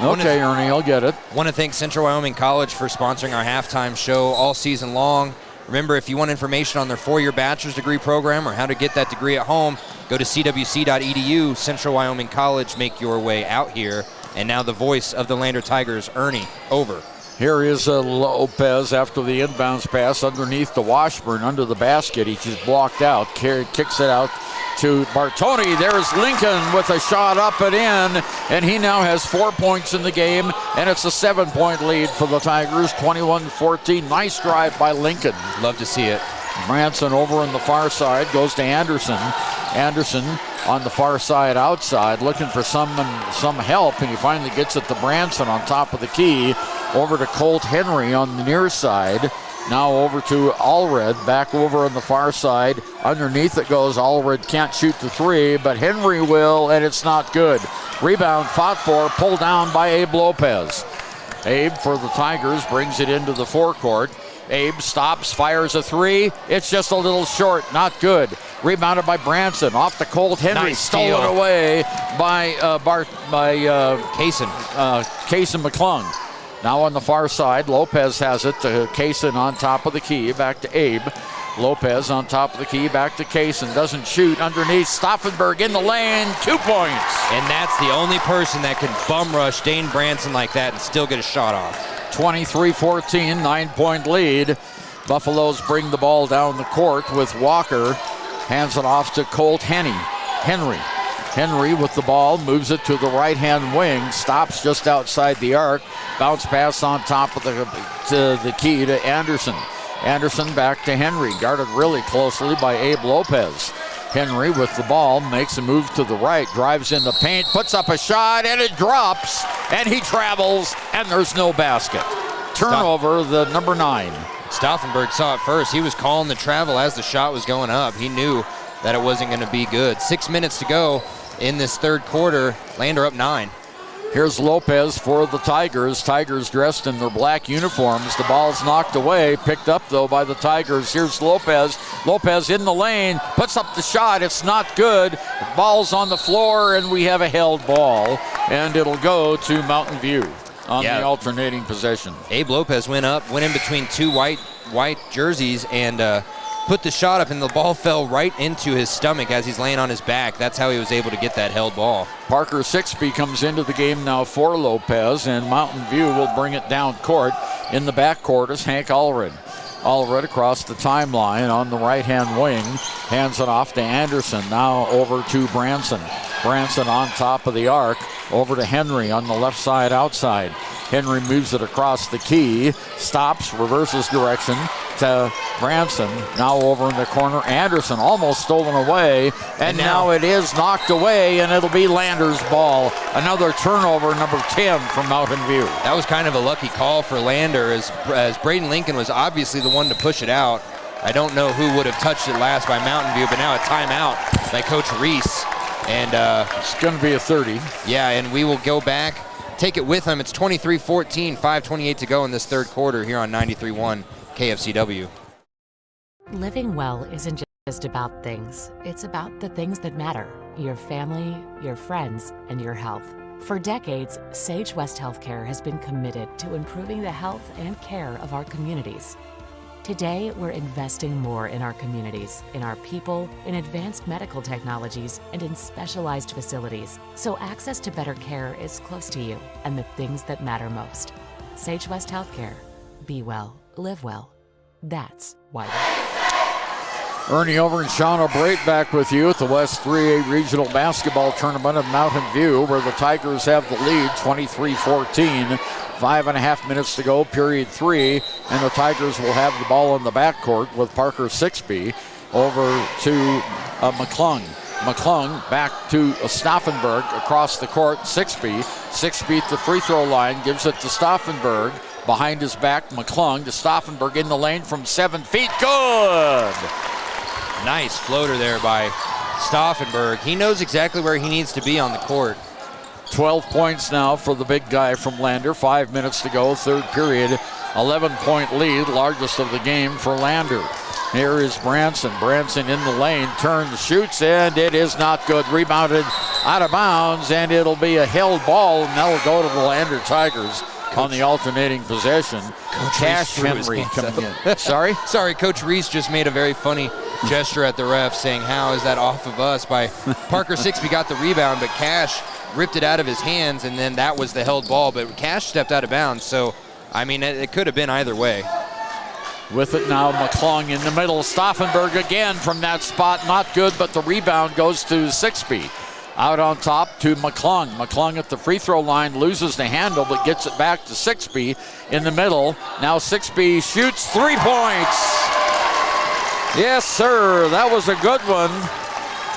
S5: Okay, Ernie, I'll get it.
S4: Want to thank Central Wyoming College for sponsoring our halftime show all season long. Remember, if you want information on their 4-year bachelor's degree program or how to get that degree at home, go to cwc.edu. Central Wyoming College, make your way out here. And now the voice of the Lander Tigers, Ernie, over.
S5: Here is Lopez after the inbounds pass underneath the Washburn, under the basket. He just blocked out, kicks it out to Bartoni. There's Lincoln with a shot up and in, and he now has 4 points in the game, and it's a 7-point lead for the Tigers, 21-14. Nice drive by Lincoln.
S4: Love to see it.
S5: Branson over on the far side goes to Anderson. Anderson on the far side outside looking for some help, and he finally gets it to Branson on top of the key. Over to Colt Henry on the near side. Now over to Allred, back over on the far side. Underneath it goes. Allred can't shoot the three, but Henry will, and it's not good. Rebound fought for, pulled down by Abe Lopez. Abe for the Tigers brings it into the forecourt. Abe stops, fires a three. It's just a little short, not good. Rebounded by Branson, off to Colt Henry,
S4: nice
S5: stolen
S4: steal.
S5: away by
S4: Kaysen.
S5: Kaysen McClung. Now on the far side, Lopez has it to Kaysen on top of the key, back to Abe. Lopez on top of the key, back to Kaysen, doesn't shoot, underneath, Stauffenberg in the lane, 2 points.
S4: And that's the only person that can bum rush Dane Branson like that and still get a shot off.
S5: 23-14, 9-point lead. Buffaloes bring the ball down the court with Walker. Hands it off to Colt Henry. Henry with the ball, moves it to the right-hand wing, stops just outside the arc. Bounce pass on top of the key to Anderson. Anderson back to Henry, guarded really closely by Abe Lopez. Henry with the ball, makes a move to the right, drives in the paint, puts up a shot, and it drops, and he travels, and there's no basket. Turnover, the number 9.
S4: Stauffenberg saw it first. He was calling the travel as the shot was going up. He knew that it wasn't going to be good. 6 minutes to go in this third quarter. Lander up 9.
S5: Here's Lopez for the Tigers. Tigers dressed in their black uniforms. The ball's knocked away, picked up though by the Tigers. Here's Lopez. Lopez in the lane, puts up the shot. It's not good. The ball's on the floor, and we have a held ball, and it'll go to Mountain View on the alternating possession.
S4: Abe Lopez went in between two white jerseys and put the shot up, and the ball fell right into his stomach as he's laying on his back. That's how he was able to get that held ball.
S5: Parker Sixby comes into the game now for Lopez, and Mountain View will bring it down court. In the backcourt is Hank Allred. Allred across the timeline on the right-hand wing. Hands it off to Anderson. Now over to Branson. Branson on top of the arc. Over to Henry on the left side outside. Henry moves it across the key. Stops, reverses direction to Branson. Now over in the corner. Anderson almost stolen away. And now it is knocked away, and it'll be Lander's ball. Another turnover, number 10 from Mountain View.
S4: That was kind of a lucky call for Lander as Braden Lincoln was obviously the one to push it out. I don't know who would have touched it last by Mountain View, but now a timeout by Coach Reese. And
S5: it's going to be a 30.
S4: Yeah, and we will go back, take it with them. It's 23-14, 5:28 to go in this third quarter here on 93.1 KFCW.
S13: Living well isn't just about things. It's about the things that matter. Your family, your friends, and your health. For decades, Sage West Healthcare has been committed to improving the health and care of our communities. Today, we're investing more in our communities, in our people, in advanced medical technologies, and in specialized facilities, so access to better care is close to you and the things that matter most. Sage West Healthcare. Be well, live well. That's why
S5: Ernie over and Shawn O'Brate back with you at the West 3A Regional Basketball Tournament of Mountain View, where the Tigers have the lead, 23-14. 5.5 minutes to go, period 3, and the Tigers will have the ball in the backcourt with Parker Sixby over to McClung. McClung back to Stauffenberg across the court. Sixby at the free throw line, gives it to Stauffenberg. Behind his back, McClung to Stauffenberg in the lane from 7 feet. Good!
S4: Nice floater there by Stauffenberg. He knows exactly where he needs to be on the court.
S5: 12 points now for the big guy from Lander. 5 minutes to go, third period. 11-point lead, largest of the game for Lander. Here is Branson. Branson in the lane, turns, shoots, and it is not good. Rebounded out of bounds, and it'll be a held ball, and that'll go to the Lander Tigers on the alternating possession. Cash Henry coming in. Sorry?
S4: Sorry, Coach Reese just made a very funny gesture at the ref saying, how is that off of us? By Parker Sixby got the rebound, but Cash ripped it out of his hands, and then that was the held ball. But Cash stepped out of bounds, so, I mean, it could have been either way.
S5: With it now, McClung in the middle. Stauffenberg again from that spot. Not good, but the rebound goes to Sixby. Out on top to McClung. McClung at the free throw line loses the handle, but gets it back to Sixby in the middle. Now Sixby shoots 3 points. Yes, sir. That was a good one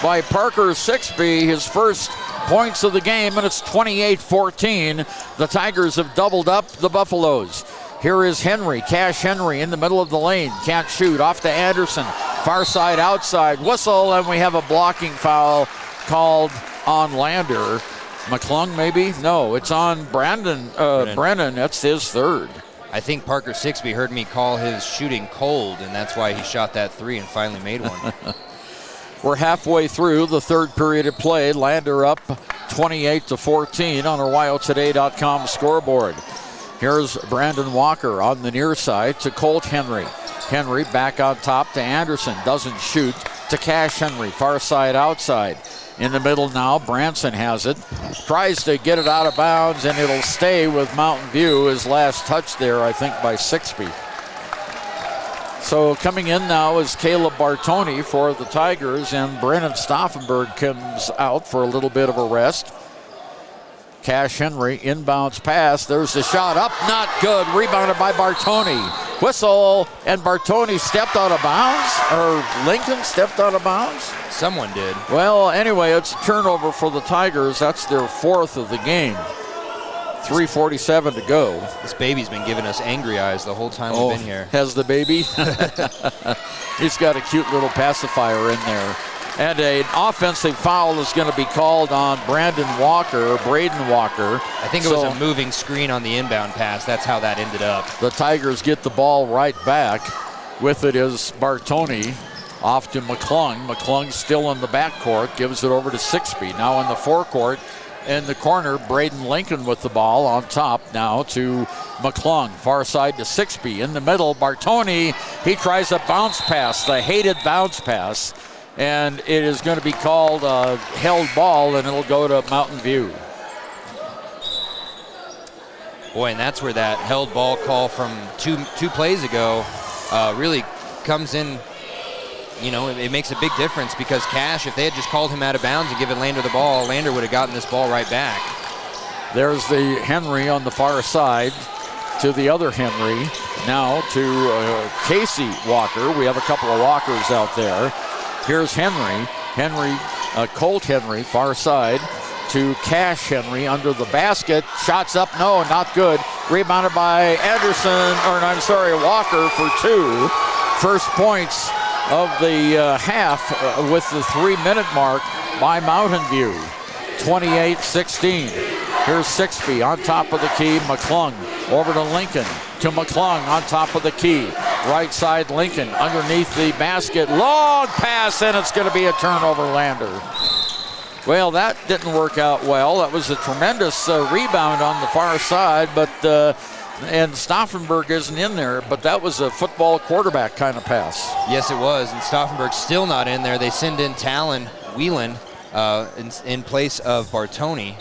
S5: by Parker Sixby. His first points of the game, and it's 28-14. The Tigers have doubled up the Buffaloes. Here is Henry, Cash Henry in the middle of the lane. Can't shoot. Off to Anderson. Far side, outside. Whistle, and we have a blocking foul called on Lander. McClung maybe? No, it's on Brennan. That's his third.
S4: I think Parker Sixby heard me call his shooting cold, and that's why he shot that 3 and finally made one.
S5: We're halfway through the third period of play. Lander up 28-14 on our WyoToday.com scoreboard. Here's Brandon Walker on the near side to Colt Henry. Henry back on top to Anderson. Doesn't shoot to Cash Henry. Far side outside. In the middle now, Branson has it. Tries to get it out of bounds, and it'll stay with Mountain View. His last touch there, I think, by Sixby. So coming in now is Caleb Bartoni for the Tigers, and Brennan Stauffenberg comes out for a little bit of a rest. Cash Henry, inbounds pass. There's the shot up, not good. Rebounded by Bartoni. Whistle, and Bartoni stepped out of bounds, or Lincoln stepped out of bounds?
S4: Someone did.
S5: Well, anyway, it's a turnover for the Tigers. That's their fourth of the game. 3:47 to go.
S4: This baby's been giving us angry eyes the whole time we've been here.
S5: Has the baby? He's got a cute little pacifier in there. And an offensive foul is going to be called on Braden Walker.
S4: I think it was a moving screen on the inbound pass. That's how that ended up.
S5: The Tigers get the ball right back. With it is Bartoni. Off to McClung. McClung still in the backcourt. Gives it over to Sixby. Now in the forecourt. In the corner, Braden Lincoln with the ball on top now to McClung. Far side to Sixby. In the middle, Bartoni. He tries a bounce pass, the hated bounce pass. And it is going to be called a held ball, and it'll go to Mountain View.
S4: Boy, and that's where that held ball call from two plays ago really comes in. You know, it makes a big difference because Cash, if they had just called him out of bounds and given Lander the ball, Lander would have gotten this ball right back.
S5: There's the Henry on the far side to the other Henry. Now to Casey Walker. We have a couple of Walkers out there. Here's Henry, Colt Henry, far side to Cash Henry under the basket. Shots up, no, not good. Rebounded by Walker for 2. First points of the half with the 3-minute mark by Mountain View. 28-16. Here's Sixby on top of the key. McClung over to Lincoln. To McClung on top of the key. Right side Lincoln underneath the basket. Long pass, and it's going to be a turnover, Lander. Well, that didn't work out well. That was a tremendous rebound on the far side, but and Stauffenberg isn't in there, but that was a football quarterback kind of pass.
S4: Yes, it was, and Stauffenberg's still not in there. They send in Talon Whelan in place of Bartoni.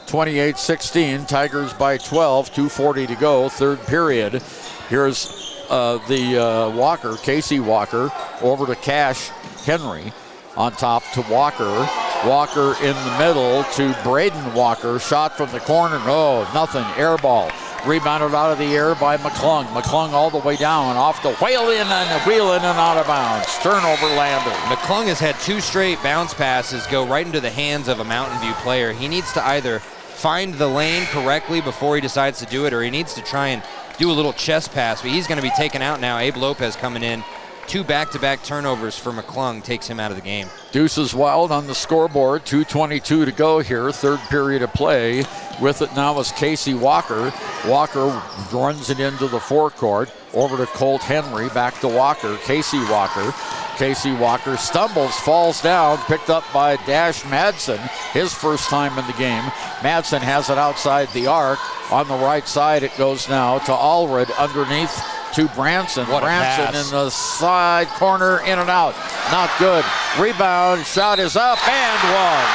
S5: 28-16, Tigers by 12, 2:40 to go, third period. Here's the Walker, Casey Walker, over to Cash Henry. On top to Walker. Walker in the middle to Braden Walker. Shot from the corner, no, nothing, air ball. Rebounded out of the air by McClung. McClung all the way down, off to Whelan and out of bounds. Turnover, Lander.
S4: McClung has had 2 straight bounce passes go right into the hands of a Mountain View player. He needs to either find the lane correctly before he decides to do it, or he needs to try and do a little chest pass, but he's going to be taken out now. Abe Lopez coming in. 2 back-to-back turnovers for McClung takes him out of the game.
S5: Deuces Wild on the scoreboard. 2:22 to go here. Third period of play. With it now is Casey Walker. Walker runs it into the forecourt. Over to Colt Henry. Back to Walker. Casey Walker. Casey Walker stumbles, falls down, picked up by Dash Madsen, his first time in the game. Madsen has it outside the arc. On the right side, it goes now to Allred underneath to Branson. Branson in the side corner, in and out. Not good. Rebound, shot is up and one.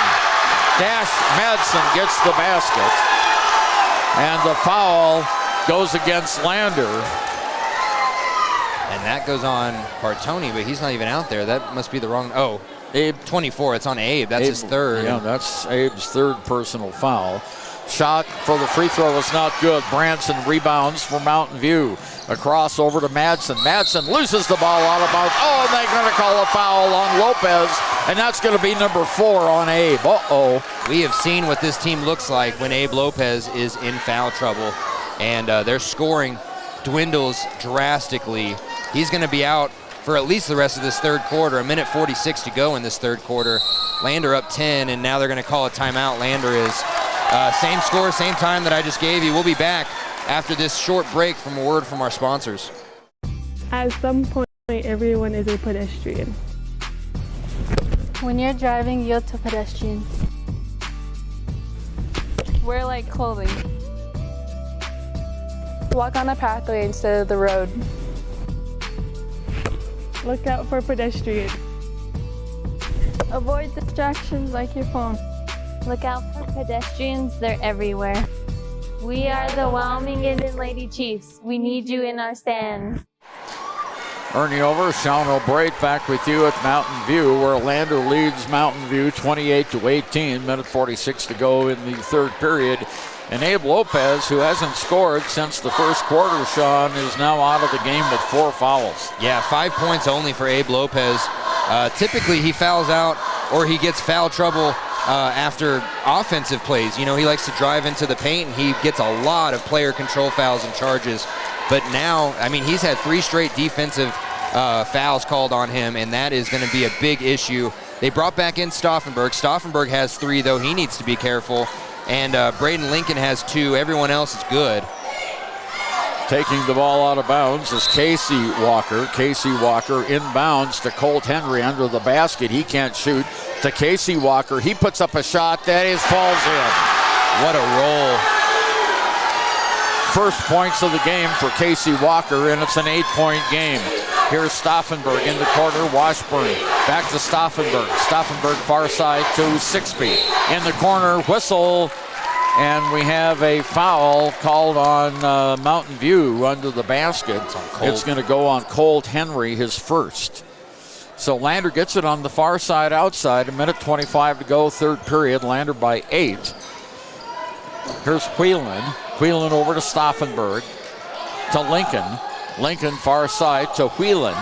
S5: Dash Madsen gets the basket. And the foul goes against Lander.
S4: And that goes on Bartoni, but he's not even out there. That must be the wrong. Oh, Abe 24. It's on Abe. That's his third.
S5: Yeah, that's Abe's third personal foul. Shot for the free throw is not good. Branson rebounds for Mountain View. Across over to Madsen. Madsen loses the ball out of bounds. Oh, and they're going to call a foul on Lopez, and that's going to be number 4 on Abe. Uh-oh.
S4: We have seen what this team looks like when Abe Lopez is in foul trouble, and their scoring dwindles drastically. He's going to be out for at least the rest of this third quarter. 1:46 to go in this third quarter. Lander up 10, and now they're going to call a timeout. Lander is same score, same time that I just gave you. We'll be back after this short break from a word from our sponsors.
S14: At some point, everyone is a pedestrian.
S15: When you're driving, yield to pedestrians. Wear light clothing. Walk on a pathway instead of the road.
S14: Look out for pedestrians.
S15: Avoid distractions like your phone.
S16: Look out for pedestrians, they're everywhere. We are the Wyoming Indian Lady Chiefs. We need you in our stand.
S5: Ernie over, Shawn O'Brate back with you at Mountain View, where Lander leads Mountain View 28-18, 1:46 to go in the third period. And Abe Lopez, who hasn't scored since the first quarter, Shawn, is now out of the game with 4 fouls.
S4: Yeah, 5 points only for Abe Lopez. Typically he fouls out or he gets foul trouble after offensive plays. You know, he likes to drive into the paint, and he gets a lot of player control fouls and charges. But now, I mean, he's had 3 straight defensive fouls called on him, and that is going to be a big issue. They brought back in Stauffenberg. Stauffenberg has 3, though. He needs to be careful. And Braden Lincoln has 2. Everyone else is good.
S5: Taking the ball out of bounds is Casey Walker. Casey Walker inbounds to Colt Henry under the basket. He can't shoot. To Casey Walker. He puts up a shot that falls in.
S4: What a roll.
S5: First points of the game for Casey Walker, and it's an 8-point game. Here's Stauffenberg in the corner. Washburn back to Stauffenberg. Stauffenberg far side to Sixby. In the corner, whistle. And we have a foul called on Mountain View under the basket. It's going to go on Colt Henry, his first. So Lander gets it on the far side outside. 1:25 to go, third period. Lander by 8. Here's Whelan. Whelan over to Stauffenberg. To Lincoln. Lincoln far side to Whelan.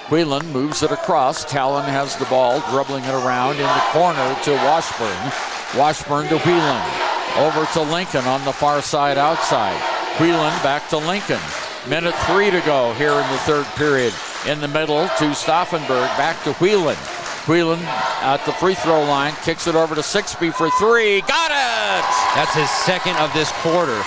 S5: Whelan moves it across. Talon has the ball, dribbling it around in the corner to Washburn. Washburn to Whelan. Over to Lincoln on the far side outside. Whelan back to Lincoln. 1:03 to go here in the third period. In the middle to Stauffenberg, back to Whelan. Whelan at the free throw line, kicks it over to Sixby for 3. Got it!
S4: That's his second of this quarter.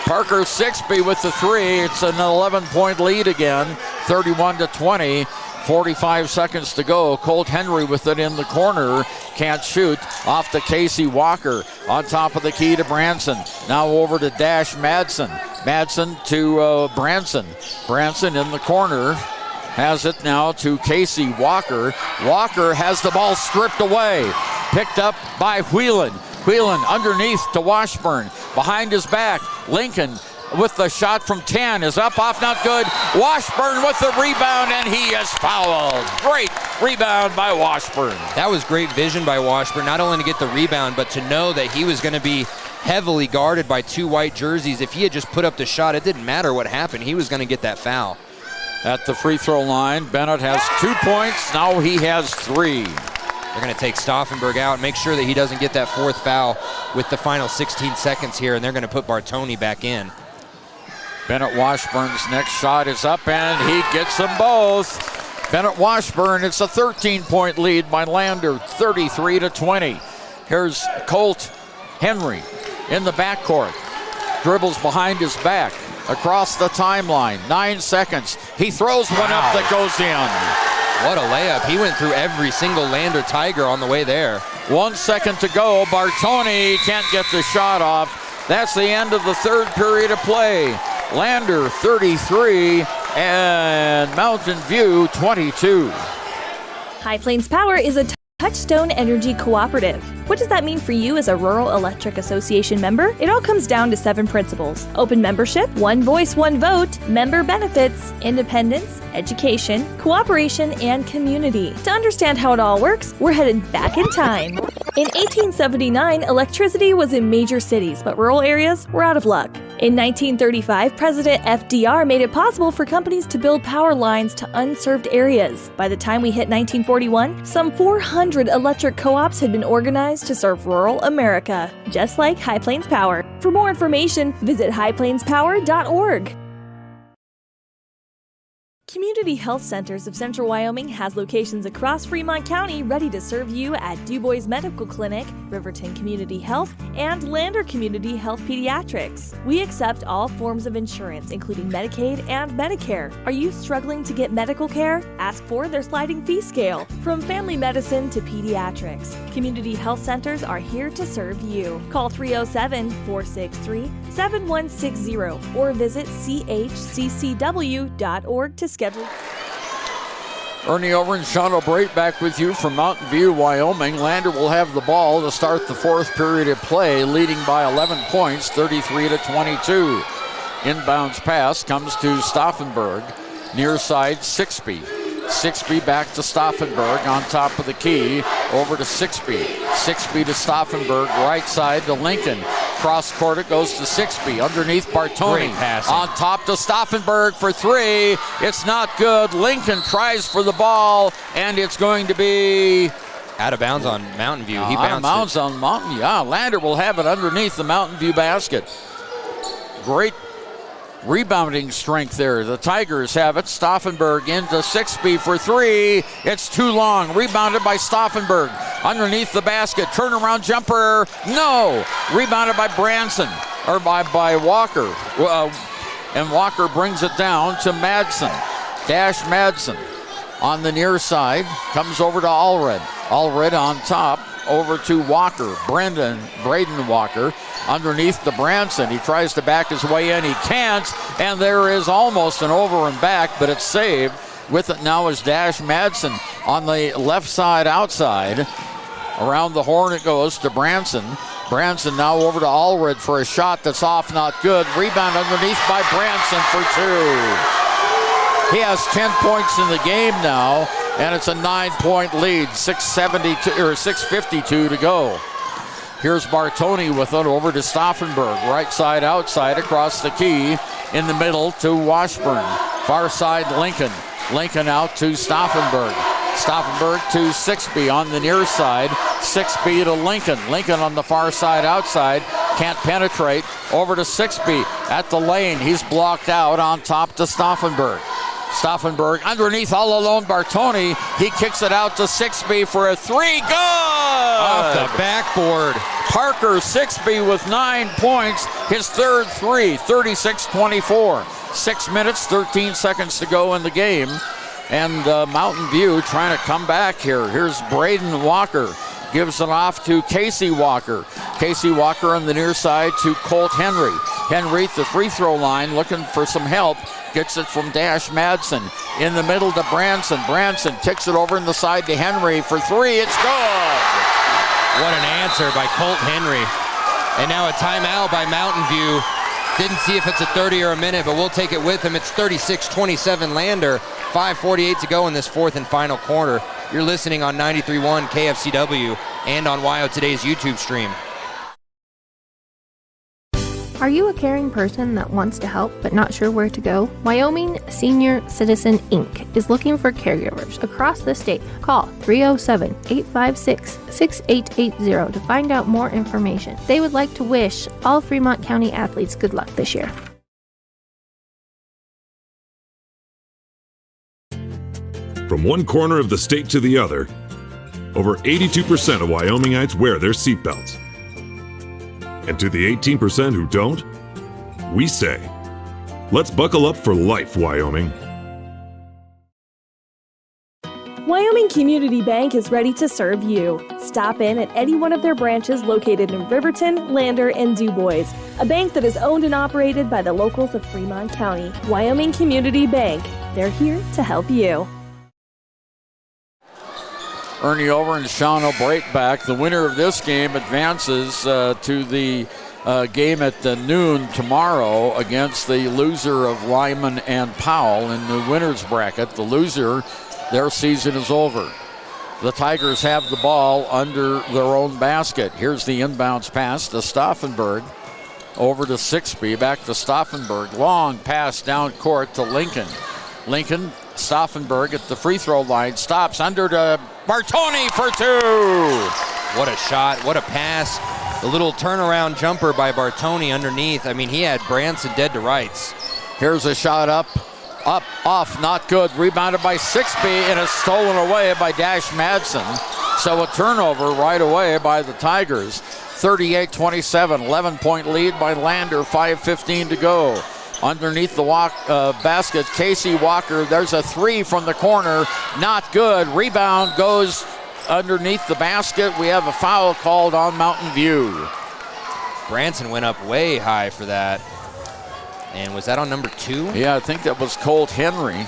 S5: Parker Sixby with the 3. It's an 11-point lead again, 31-20. 45 seconds to go. Colt Henry with it in the corner. Can't shoot. Off to Casey Walker. On top of the key to Branson. Now over to Dash Madsen. Madsen to Branson. Branson in the corner. Has it now to Casey Walker. Walker has the ball stripped away. Picked up by Whelan. Whelan underneath to Washburn. Behind his back. Lincoln with the shot from 10 is up, off, not good. Washburn with the rebound, and he is fouled. Great rebound by Washburn.
S4: That was great vision by Washburn, not only to get the rebound, but to know that he was going to be heavily guarded by 2 white jerseys. If he had just put up the shot, it didn't matter what happened. He was going to get that foul.
S5: At the free throw line, Bennett has 2 points. Now he has 3.
S4: They're going to take Stauffenberg out and make sure that he doesn't get that 4th foul with the final 16 seconds here, and they're going to put Bartoni back in.
S5: Bennett Washburn's next shot is up, and he gets them both. Bennett Washburn, it's a 13-point lead by Lander, 33-20. Here's Colt Henry in the backcourt. Dribbles behind his back, across the timeline, 9 seconds. He throws one up that goes in.
S4: What a layup. He went through every single Lander Tiger on the way there.
S5: 1 second to go. Bartoni can't get the shot off. That's the end of the third period of play. Lander 33 and Mountain View 22.
S3: High Plains Power is a Touchstone Energy cooperative. What does that mean for you as a Rural Electric Association member? It all comes down to 7 principles: open membership, one voice, one vote, member benefits, independence, education, cooperation, and community. To understand how it all works, we're headed back in time. In 1879, electricity was in major cities, but rural areas were out of luck. In 1935, President FDR made it possible for companies to build power lines to unserved areas. By the time we hit 1941, some 400 electric co-ops had been organized to serve rural America, just like High Plains Power. For more information, visit highplainspower.org. Community Health Centers of Central Wyoming has locations across Fremont County ready to serve you at DuBois Medical Clinic, Riverton Community Health, and Lander Community Health Pediatrics. We accept all forms of insurance, including Medicaid and Medicare. Are you struggling to get medical care? Ask for their sliding fee scale. From family medicine to pediatrics, Community Health Centers are here to serve you. Call 307-463-7160 or visit chccw.org to schedule.
S5: Ernie over and Shawn O'Brate back with you from Mountain View, Wyoming. Lander will have the ball to start the 4th period of play, leading by 11 points, 33-22. Inbounds pass comes to Stauffenberg, near side Sixby. Sixby back to Stauffenberg on top of the key, over to Sixby. Sixby to Stauffenberg, right side to Lincoln. Cross court it goes to Sixby, underneath Bartoni. On top to Stauffenberg for 3. It's not good. Lincoln tries for the ball, and it's going to be
S4: out of bounds on Mountain View. He
S5: out of bounds on Mountain. Yeah, Lander will have it underneath the Mountain View basket. Great rebounding strength there. The Tigers have it. Stauffenberg into Sixby for 3. It's too long. Rebounded by Stauffenberg. Underneath the basket. Turnaround jumper. No. Rebounded by Branson. Or by Walker. And Walker brings it down to Madsen. Dash Madsen on the near side. Comes over to Allred. Allred on top. Over to Walker. Braden Walker. Underneath the Branson. He tries to back his way in. He can't. And there is almost an over and back, but it's saved. With it now is Dash Madsen on the left side outside. Around the horn it goes to Branson. Branson now over to Allred for a shot that's off, not good. Rebound underneath by Branson for 2. He has 10 points in the game now, and it's a 9-point lead. 6:52 to go. Here's Bartoni with it over to Stauffenberg. Right side, outside, across the key. In the middle to Washburn. Far side, Lincoln. Lincoln out to Stauffenberg. Stauffenberg to Sixby on the near side. Sixby to Lincoln. Lincoln on the far side, outside. Can't penetrate. Over to Sixby at the lane. He's blocked out on top to Stauffenberg. Stauffenberg underneath all alone Bartoni. He kicks it out to Sixby for a 3. Good!
S4: Off the backboard.
S5: Parker Sixby with 9 points. His third 3, 36-24. 6 minutes, 13 seconds to go in the game. And Mountain View trying to come back here. Here's Braden Walker. Gives it off to Casey Walker. Casey Walker on the near side to Colt Henry. Henry at the free throw line looking for some help. Gets it from Dash Madsen. In the middle to Branson. Branson kicks it over in the side to Henry for 3. It's good!
S4: What an answer by Colt Henry. And now a timeout by Mountain View. Didn't see if it's a 30 or a minute, but we'll take it with him. It's 36-27 Lander. 5:48 to go in this 4th and final quarter. You're listening on 93.1 KFCW and on WYO Today's YouTube stream.
S17: Are you a caring person that wants to help but not sure where to go? Wyoming Senior Citizen Inc. is looking for caregivers across the state. Call 307-856-6880 to find out more information. They would like to wish all Fremont County athletes good luck this year.
S18: From one corner of the state to the other, over 82% of Wyomingites wear their seatbelts. And to the 18% who don't, we say, let's buckle up for life, Wyoming.
S3: Wyoming Community Bank is ready to serve you. Stop in at any one of their branches located in Riverton, Lander, and DuBois. A bank that is owned and operated by the locals of Fremont County. Wyoming Community Bank. They're here to help you.
S5: Ernie over and Shawn back. The winner of this game advances to the game at noon tomorrow against the loser of Lyman and Powell in the winner's bracket. The loser, their season is over. The Tigers have the ball under their own basket. Here's the inbounds pass to Stauffenberg. Over to Sixby, back to Stauffenberg. Long pass down court to Lincoln. Lincoln, Stauffenberg at the free throw line, stops under to Bartoni for two.
S4: What a shot, what a pass. The little turnaround jumper by Bartoni underneath. I mean, he had Branson dead to rights.
S5: Here's a shot up, off, not good. Rebounded by Sixby and is stolen away by Dash Madsen. So a turnover right away by the Tigers. 38-27, 11-point lead by Lander, 5:15 to go. Underneath the basket, Casey Walker, there's a three from the corner, not good. Rebound goes underneath the basket. We have a foul called on Mountain View.
S4: Branson went up way high for that. And was that on number 2?
S5: Yeah, I think that was Colt Henry.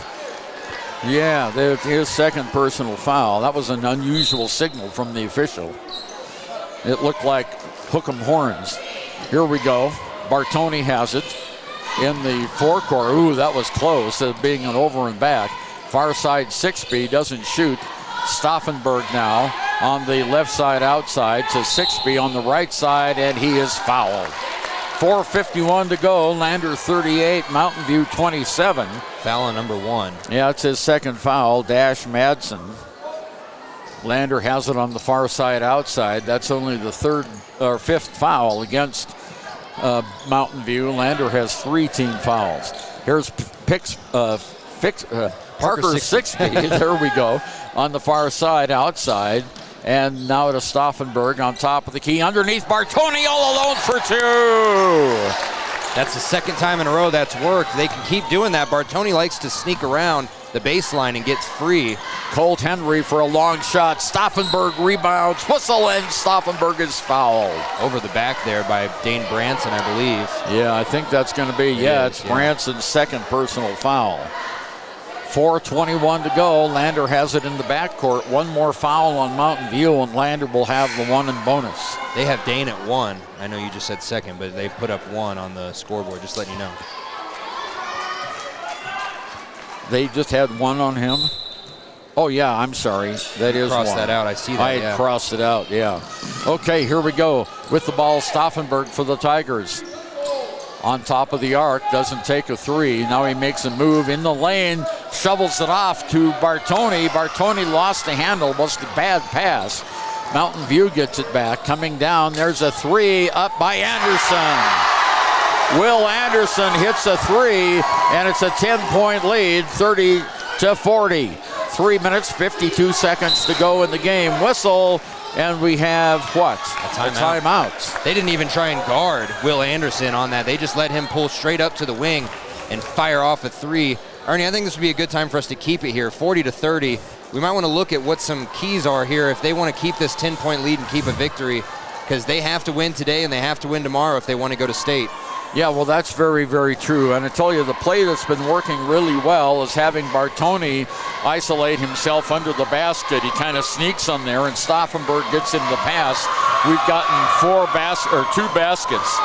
S5: Yeah, his second personal foul. That was an unusual signal from the official. It looked like hook 'em horns. Here we go. Bartoni has it in the forecourt. Ooh, that was close, being an over and back. Far side Sixby doesn't shoot. Stauffenberg now on the left side outside to Sixby on the right side, and he is fouled. 4:51 to go. Lander 38, Mountain View 27.
S4: Foul on number 1.
S5: Yeah, it's his second foul. Dash Madsen. Lander has it on the far side outside. That's only the fifth foul against Mountain View. Lander has 3 team fouls. Here's Parker Sixby. There we go. On the far side outside. And now to Stauffenberg on top of the key. Underneath Bartoni all alone for 2.
S4: That's the second time in a row that's worked. They can keep doing that. Bartoni likes to sneak around the baseline and gets free.
S5: Colt Henry for a long shot. Stauffenberg rebounds. Whistle, and Stauffenberg is fouled.
S4: Over the back there by Dane Branson, I believe.
S5: Yeah, I think that's going to be, it's Branson's second personal foul. 4:21 to go. Lander has it in the backcourt. One more foul on Mountain View, and Lander will have the 1 in bonus.
S4: They have Dane at 1. I know you just said second, but they put up 1 on the scoreboard, just letting you know.
S5: They just had 1 on him? Oh, yeah, I'm sorry. That is 1.
S4: Crossed that out. I see that,
S5: I had crossed it out, yeah. Okay, here we go. With the ball, Stauffenberg for the Tigers. On top of the arc, doesn't take a 3. Now he makes a move in the lane, shovels it off to Bartoni. Bartoni lost the handle, was a bad pass. Mountain View gets it back. Coming down, there's a 3 up by Anderson. Will Anderson hits a 3, and it's a 10-point lead, 30-40. 3 minutes, 52 seconds to go in the game. Whistle, and we have what? A timeout.
S4: They didn't even try and guard Will Anderson on that. They just let him pull straight up to the wing and fire off a 3. Ernie, I think this would be a good time for us to keep it here, 40-30. We might want to look at what some keys are here if they want to keep this 10-point lead and keep a victory, because they have to win today and they have to win tomorrow if they want to go to state.
S5: Yeah, well, that's very, very true. And I tell you, the play that's been working really well is having Bartoni isolate himself under the basket. He kind of sneaks on there, and Stauffenberg gets him the pass. We've gotten 2 baskets,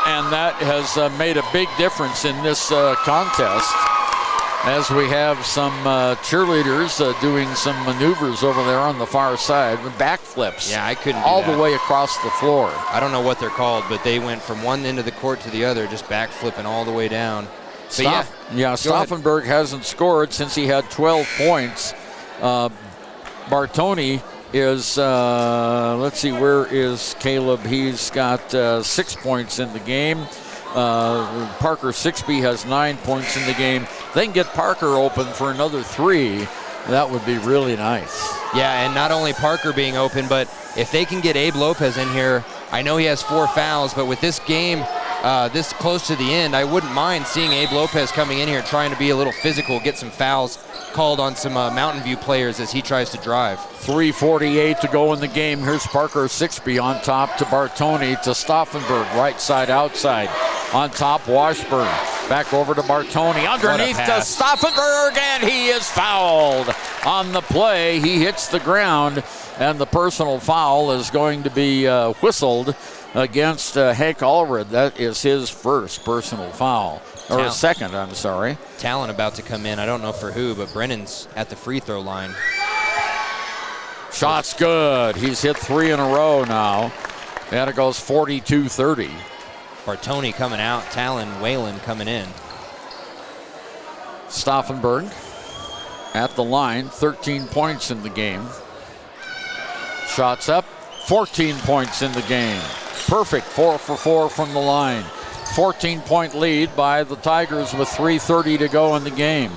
S5: and that has made a big difference in this contest, as we have some cheerleaders doing some maneuvers over there on the far side with backflips.
S4: Yeah, I couldn't do
S5: all
S4: that.
S5: The way across the floor.
S4: I don't know what they're called, but they went from one end of the court to the other, just backflipping all the way down. But
S5: Stauffenberg hasn't scored since he had 12 points. Bartoni is, let's see, where is Caleb? He's got 6 points in the game. Parker Sixby has 9 points in the game. They can get Parker open for another 3. That would be really nice.
S4: Yeah, and not only Parker being open, but if they can get Abe Lopez in here, I know he has 4 fouls, but with this game this close to the end, I wouldn't mind seeing Abe Lopez coming in here trying to be a little physical, get some fouls called on some Mountain View players as he tries to drive.
S5: 3:48 to go in the game. Here's Parker Sixby on top to Bartoni to Stauffenberg, right side outside. On top, Washburn. Back over to Bartoni. Underneath to Stauffenberg, and he is fouled on the play. He hits the ground, and the personal foul is going to be whistled against Hank Allred. That is his first personal foul. Or second, I'm sorry.
S4: Talon about to come in. I don't know for who, but Brennan's at the free throw line.
S5: Shot's good. He's hit 3 in a row now. And it goes 42-30.
S4: Bartoni coming out. Talon, Whalen coming in.
S5: Stauffenberg at the line. 13 points in the game. Shots up. 14 points in the game. Perfect. 4 for 4 from the line. 14-point lead by the Tigers with 3:30 to go in the game.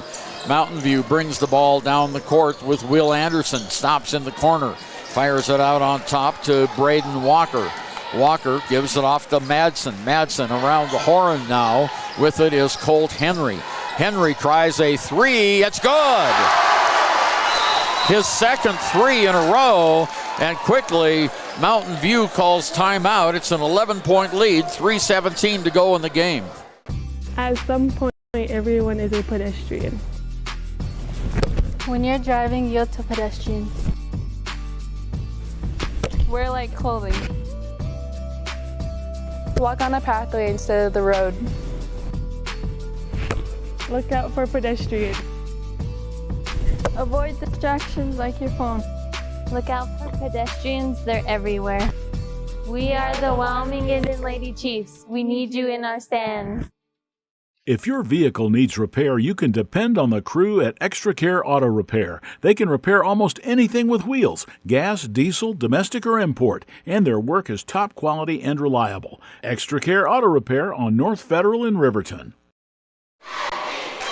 S5: Mountain View brings the ball down the court with Will Anderson. Stops in the corner. Fires it out on top to Braden Walker. Walker gives it off to Madsen. Madsen around the horn now. With it is Colt Henry. Henry tries a 3. It's good. His second 3 in a row. And quickly, Mountain View calls timeout. It's an 11-point lead. 3:17 to go in the game.
S14: At some point, everyone is a pedestrian.
S15: When you're driving, yield to pedestrians. Wear light clothing. Walk on a pathway instead of the road.
S14: Look out for pedestrians.
S15: Avoid distractions like your phone.
S16: Look out for pedestrians, they're everywhere. We are the Wyoming Indian Lady Chiefs. We need you in our stand.
S6: If your vehicle needs repair, you can depend on the crew at Extra Care Auto Repair. They can repair almost anything with wheels, gas, diesel, domestic, or import, and their work is top quality and reliable. Extra Care Auto Repair on North Federal in Riverton.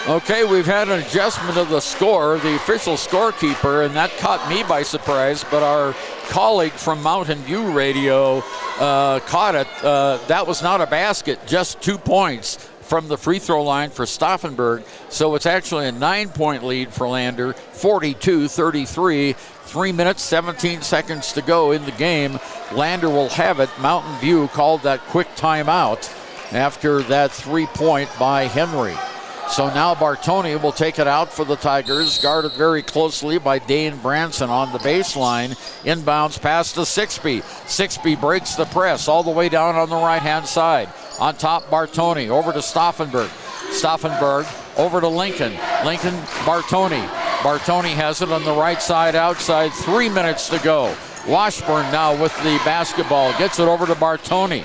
S5: Okay, we've had an adjustment of the score, the official scorekeeper, and that caught me by surprise, but our colleague from Mountain View Radio caught it. That was not a basket, just 2 points from the free throw line for Stauffenberg. So it's actually a 9-point lead for Lander, 42-33. 3 minutes, 17 seconds to go in the game. Lander will have it. Mountain View called that quick timeout after that 3-point by Henry. So now Bartoni will take it out for the Tigers, guarded very closely by Dane Branson on the baseline. Inbounds pass to Sixby. Sixby breaks the press all the way down on the right-hand side. On top, Bartoni over to Stauffenberg. Stauffenberg over to Lincoln. Lincoln, Bartoni. Bartoni has it on the right side outside. 3 minutes to go. Washburn now with the basketball. Gets it over to Bartoni.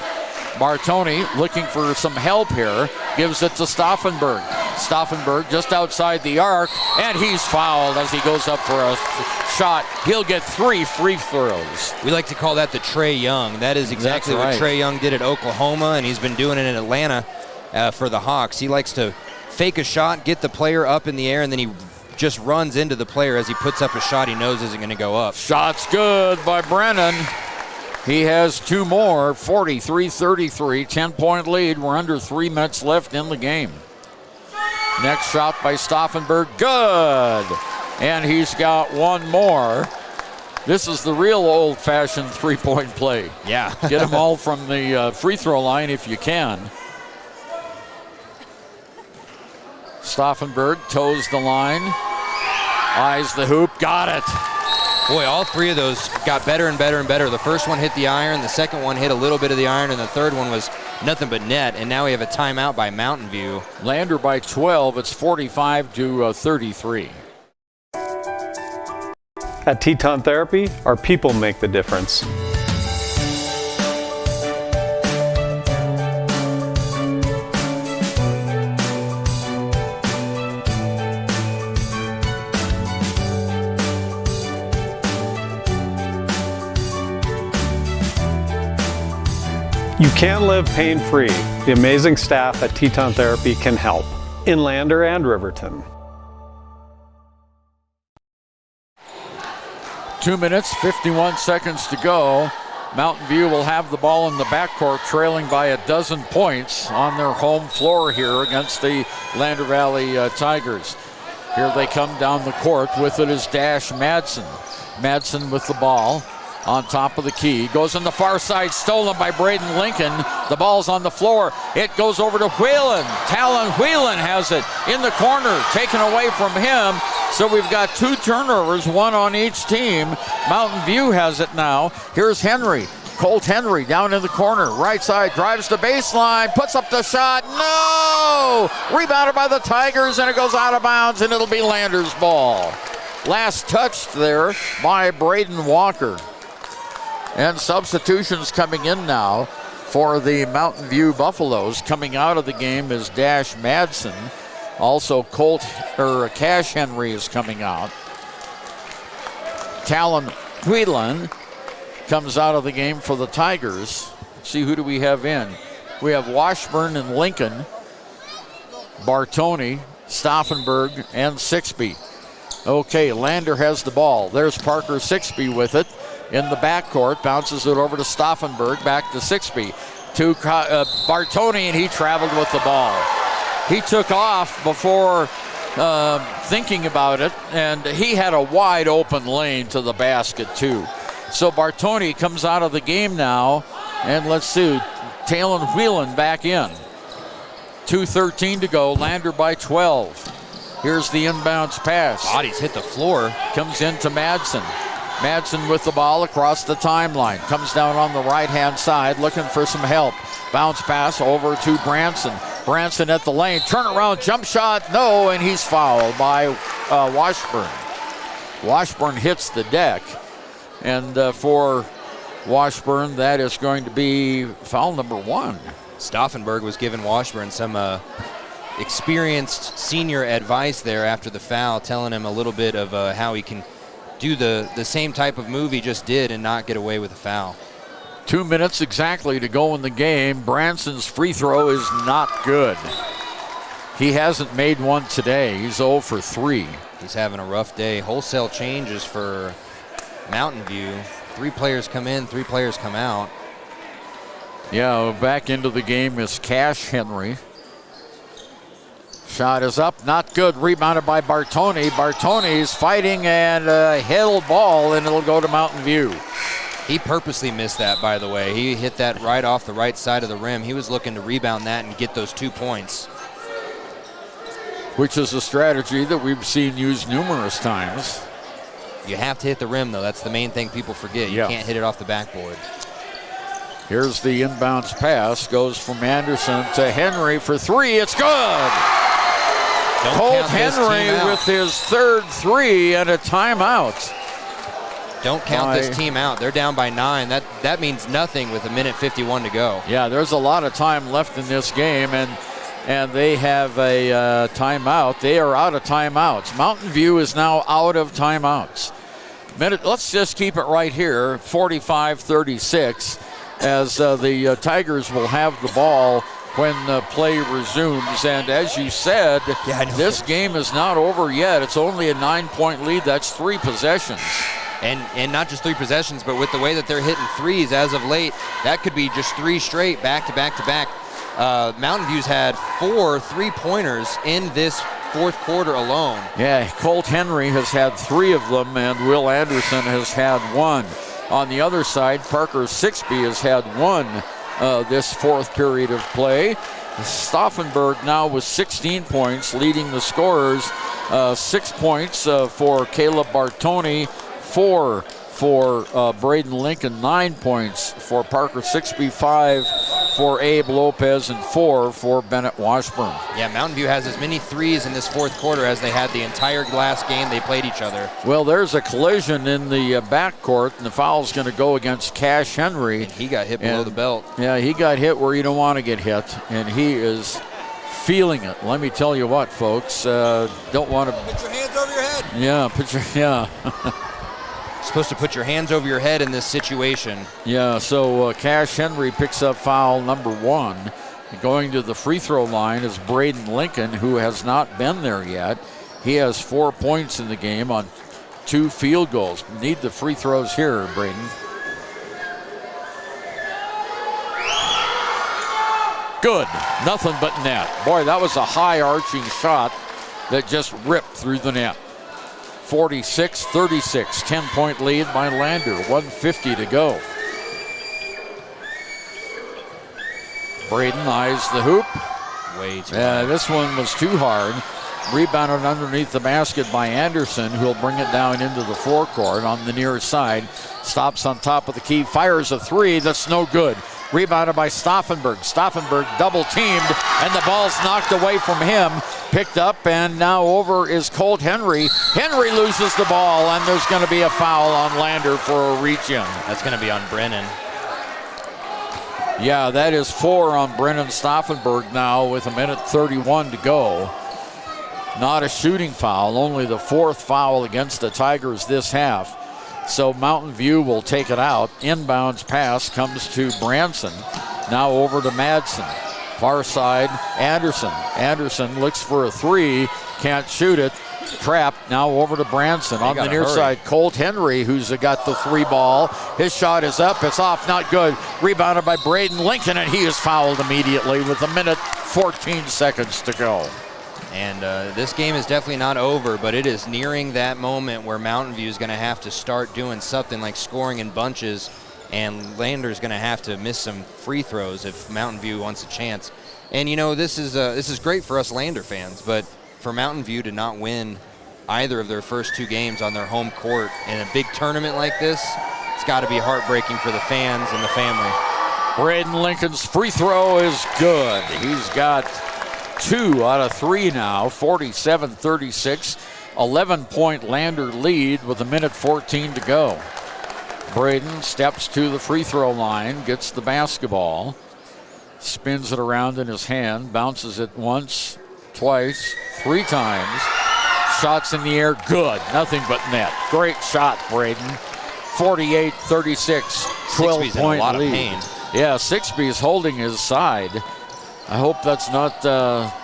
S5: Bartoni looking for some help here. Gives it to Stauffenberg. Stauffenberg just outside the arc, and he's fouled as he goes up for a shot. He'll get 3 free throws.
S4: We like to call that the Trey Young. That is exactly what Trey Young did at Oklahoma, and he's been doing it in Atlanta for the Hawks. He likes to fake a shot, get the player up in the air, and then he just runs into the player as he puts up a shot he knows isn't going to go up.
S5: Shot's good by Brennan. He has 2 more, 43-33, 10-point lead. We're under 3 minutes left in the game. Next shot by Stauffenberg, good. And he's got 1 more. This is the real old-fashioned 3-point play.
S4: Yeah.
S5: Get them all from the free throw line if you can. Stauffenberg toes the line, eyes the hoop, got it.
S4: Boy, all 3 of those got better and better and better. The first one hit the iron, the second one hit a little bit of the iron, and the third one was nothing but net. And now we have a timeout by Mountain View.
S5: Lander by 12. It's 45-33.
S19: At Teton Therapy, our people make the difference. You can live pain-free. The amazing staff at Teton Therapy can help in Lander and Riverton.
S5: 2 minutes, 51 seconds to go. Mountain View will have the ball in the backcourt, trailing by a dozen points on their home floor here against the Lander Valley Tigers. Here they come down the court. With it is Dash Madsen. Madsen with the ball. on top of the key. Goes in the far side, stolen by Braden Lincoln. The ball's on the floor. It goes over to Whelan. Talon Whelan has it in the corner, taken away from him. So we've got 2 turnovers, 1 on each team. Mountain View has it now. Here's Henry. Colt Henry down in the corner. Right side, drives the baseline, puts up the shot. No! Rebounded by the Tigers, and it goes out of bounds, and it'll be Lander's ball. Last touched there by Braden Walker. And substitutions coming in now for the Mountain View Buffaloes. Coming out of the game is Dash Madsen. Also Cash Henry is coming out. Talon Whelan comes out of the game for the Tigers. See, who do we have in? We have Washburn and Lincoln, Bartoni, Stauffenberg, and Sixby. Okay, Lander has the ball. There's Parker Sixby with it in the backcourt. Bounces it over to Stauffenberg, back to Sixby. To Bartoni, and he traveled with the ball. He took off before thinking about it, and he had a wide open lane to the basket, too. So Bartoni comes out of the game now, and let's see, Talon Whelan back in. 2:13 to go, Lander by 12. Here's the inbounds pass.
S4: Bodies hit the floor.
S5: Comes into Madsen. Madsen with the ball across the timeline. Comes down on the right-hand side looking for some help. Bounce pass over to Branson. Branson at the lane. Turnaround jump shot. No, and he's fouled by Washburn. Washburn hits the deck. And for Washburn, that is going to be foul number 1.
S4: Stauffenberg was giving Washburn some experienced senior advice there after the foul, telling him a little bit of how he can do the same type of move he just did and not get away with a foul.
S5: 2 minutes exactly to go in the game. Branson's free throw is not good. He hasn't made one today. He's 0 for 3.
S4: He's having a rough day. Wholesale changes for Mountain View. 3 players come in, 3 players come out.
S5: Yeah, back into the game is Cash Henry. Shot is up, not good. Rebounded by Bartoni. Bartoni's fighting and held ball, and it'll go to Mountain View.
S4: He purposely missed that, by the way. He hit that right off the right side of the rim. He was looking to rebound that and get those 2 points.
S5: Which is a strategy that we've seen used numerous times.
S4: You have to hit the rim, though. That's the main thing people forget. You can't hit it off the backboard.
S5: Here's the inbounds pass. Goes from Anderson to Henry for 3. It's good! Colt Henry with his 3rd 3 and a timeout.
S4: Don't count this team out. They're down by 9. That means nothing with 1:51 to go.
S5: Yeah, there's a lot of time left in this game, and they have a timeout. They are out of timeouts. Mountain View is now out of timeouts. Let's just keep it right here, 45-36, as the Tigers will have the ball when play resumes. And as you said, this game is not over yet. It's only a 9-point lead. That's 3 possessions.
S4: And not just 3 possessions, but with the way that they're hitting threes as of late, that could be just 3 straight back to back to back. Mountain View's had 4 3-pointers in this 4th quarter alone.
S5: Yeah, Colt Henry has had 3 of them, and Will Anderson has had 1. On the other side, Parker Sixby has had 1 this 4th period of play. Stauffenberg now with 16 points, leading the scorers. 6 points for Caleb Bartoni, 4 for Braden Lincoln, 9 points for Parker Sixby, 5 for Abe Lopez, and 4 for Bennett Washburn.
S4: Yeah, Mountain View has as many threes in this 4th quarter as they had the entire last game they played each other.
S5: Well, there's a collision in the backcourt, and the foul's going to go against Cash Henry.
S4: And he got hit below the belt.
S5: Yeah, he got hit where you don't want to get hit, and he is feeling it. Let me tell you what, folks, don't want to...
S4: Put your hands over your head.
S5: Yeah,
S4: Supposed to put your hands over your head in this situation.
S5: Yeah, so Cash Henry picks up foul number 1. Going to the free throw line is Braden Lincoln, who has not been there yet. He has 4 points in the game on 2 field goals. Need the free throws here, Braden. Good. Nothing but net. Boy, that was a high arching shot that just ripped through the net. 46-36, 10-point lead by Lander, 1:50 to go. Braden eyes the hoop.
S4: Way too high.
S5: This one was too hard. Rebounded underneath the basket by Anderson, who'll bring it down into the forecourt on the near side. Stops on top of the key, fires a three. That's no good. Rebounded by Stauffenberg. Stauffenberg double teamed, and the ball's knocked away from him. Picked up, and now over is Colt Henry. Henry loses the ball, and there's going to be a foul on Lander for a reach-in.
S4: That's going to be on Brennan.
S5: Yeah, that is 4 on Brennan Stauffenberg now with 1:31 to go. Not a shooting foul, only the 4th foul against the Tigers this half. So Mountain View will take it out. Inbounds pass comes to Branson. Now over to Madsen. Far side, Anderson. Anderson looks for a three, can't shoot it. Trapped, now over to Branson. On the near side, Colt Henry, who's got the 3 ball. His shot is up, it's off, not good. Rebounded by Braden Lincoln, and he is fouled immediately with 1:14 to go.
S4: And this game is definitely not over, but it is nearing that moment where Mountain View is going to have to start doing something like scoring in bunches, and Lander's going to have to miss some free throws if Mountain View wants a chance. And you know, this is great for us Lander fans, but for Mountain View to not win either of their first 2 games on their home court in a big tournament like this, it's got to be heartbreaking for the fans and the family.
S5: Braden Lincoln's free throw is good. He's got 2 out of 3 now, 47-36, 11-point Lander lead with 1:14 to go. Braden steps to the free throw line, gets the basketball, spins it around in his hand, bounces it once, twice, 3 times. Shots in the air, good, nothing but net. Great shot, Braden. 48-36, 12-point
S4: lot
S5: lead.
S4: Of pain.
S5: Yeah, Sixby's holding his side. I hope that's not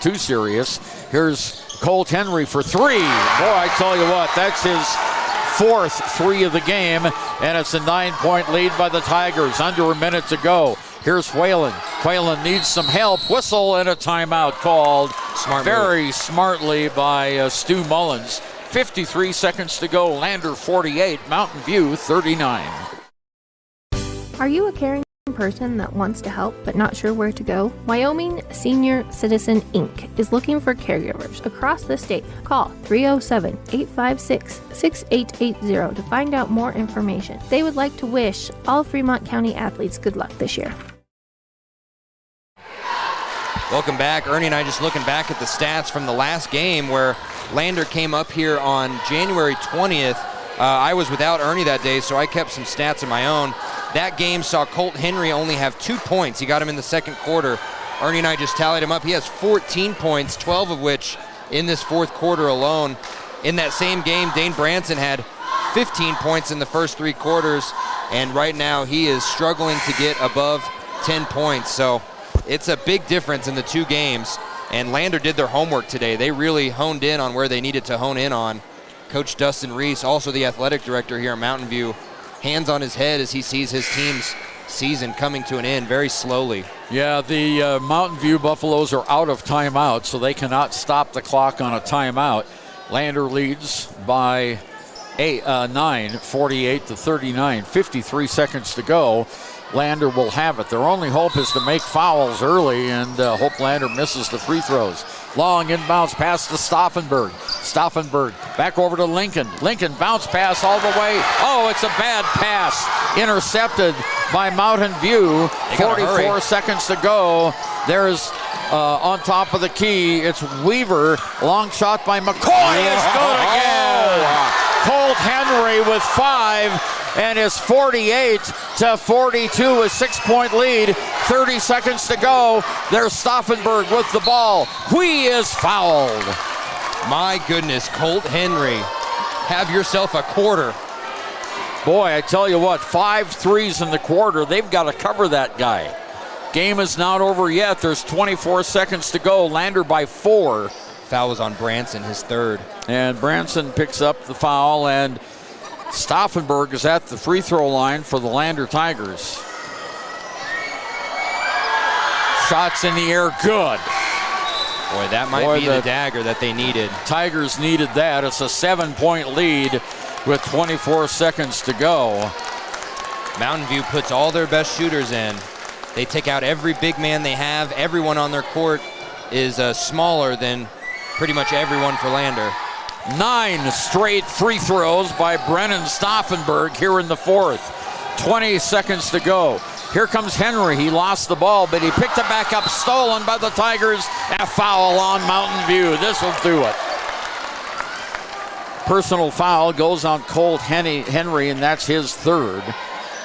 S5: too serious. Here's Colt Henry for 3. Boy, I tell you what, that's his 4th 3 of the game, and it's a 9-point lead by the Tigers. Under a minute to go. Here's Whalen. Whalen needs some help. Whistle and a timeout called very smartly by Stu Mullins. 53 seconds to go. Lander 48, Mountain View 39.
S17: Are you a caring person that wants to help but not sure where to go? Wyoming Senior Citizen Inc. is looking for caregivers across the state. Call 307-856-6880 to find out more information. They would like to wish all Fremont County athletes good luck this year.
S4: Welcome back. Ernie and I just looking back at the stats from the last game where Lander came up here on January 20th. I was without Ernie that day, so I kept some stats of my own. That game saw Colt Henry only have 2 points. He got him in the second quarter. Ernie and I just tallied him up. He has 14 points, 12 of which in this 4th quarter alone. In that same game, Dane Branson had 15 points in the first 3 quarters, and right now he is struggling to get above 10 points. So it's a big difference in the 2 games, and Lander did their homework today. They really honed in on where they needed to hone in on. Coach Dustin Reese, also the athletic director here at Mountain View, hands on his head as he sees his team's season coming to an end very slowly.
S5: Yeah, the Mountain View Buffaloes are out of timeout, so they cannot stop the clock on a timeout. Lander leads by 9, 48-39, 53 seconds to go. Lander will have it. Their only hope is to make fouls early and hope Lander misses the free throws. Long inbounds pass to Stauffenberg. Stauffenberg back over to Lincoln. Lincoln bounce pass all the way. Oh, it's a bad pass. Intercepted by Mountain View. 44 seconds to go. There's on top of the key. It's Weaver. Long shot by McCoy. It's good again. Colt Henry with 5. And it's 48-42, a 6-point lead. 30 seconds to go. There's Stauffenberg with the ball. He is fouled.
S4: My goodness, Colt Henry, have yourself a quarter.
S5: Boy, I tell you what, 5 threes in the quarter. They've got to cover that guy. Game is not over yet. There's 24 seconds to go. Lander by 4.
S4: Foul was on Branson, his 3rd.
S5: And Branson picks up the foul, and Stauffenberg is at the free throw line for the Lander Tigers. Shots in the air, good.
S4: Boy, that might be the dagger that they needed.
S5: Tigers needed that. It's a 7-point lead with 24 seconds to go.
S4: Mountain View puts all their best shooters in. They take out every big man they have. Everyone on their court is smaller than pretty much everyone for Lander.
S5: 9 straight free throws by Brennan Stauffenberg here in the fourth. 20 seconds to go. Here comes Henry. He lost the ball, but he picked it back up, stolen by the Tigers. A foul on Mountain View. This will do it. Personal foul goes on Colt Henry, and that's his third.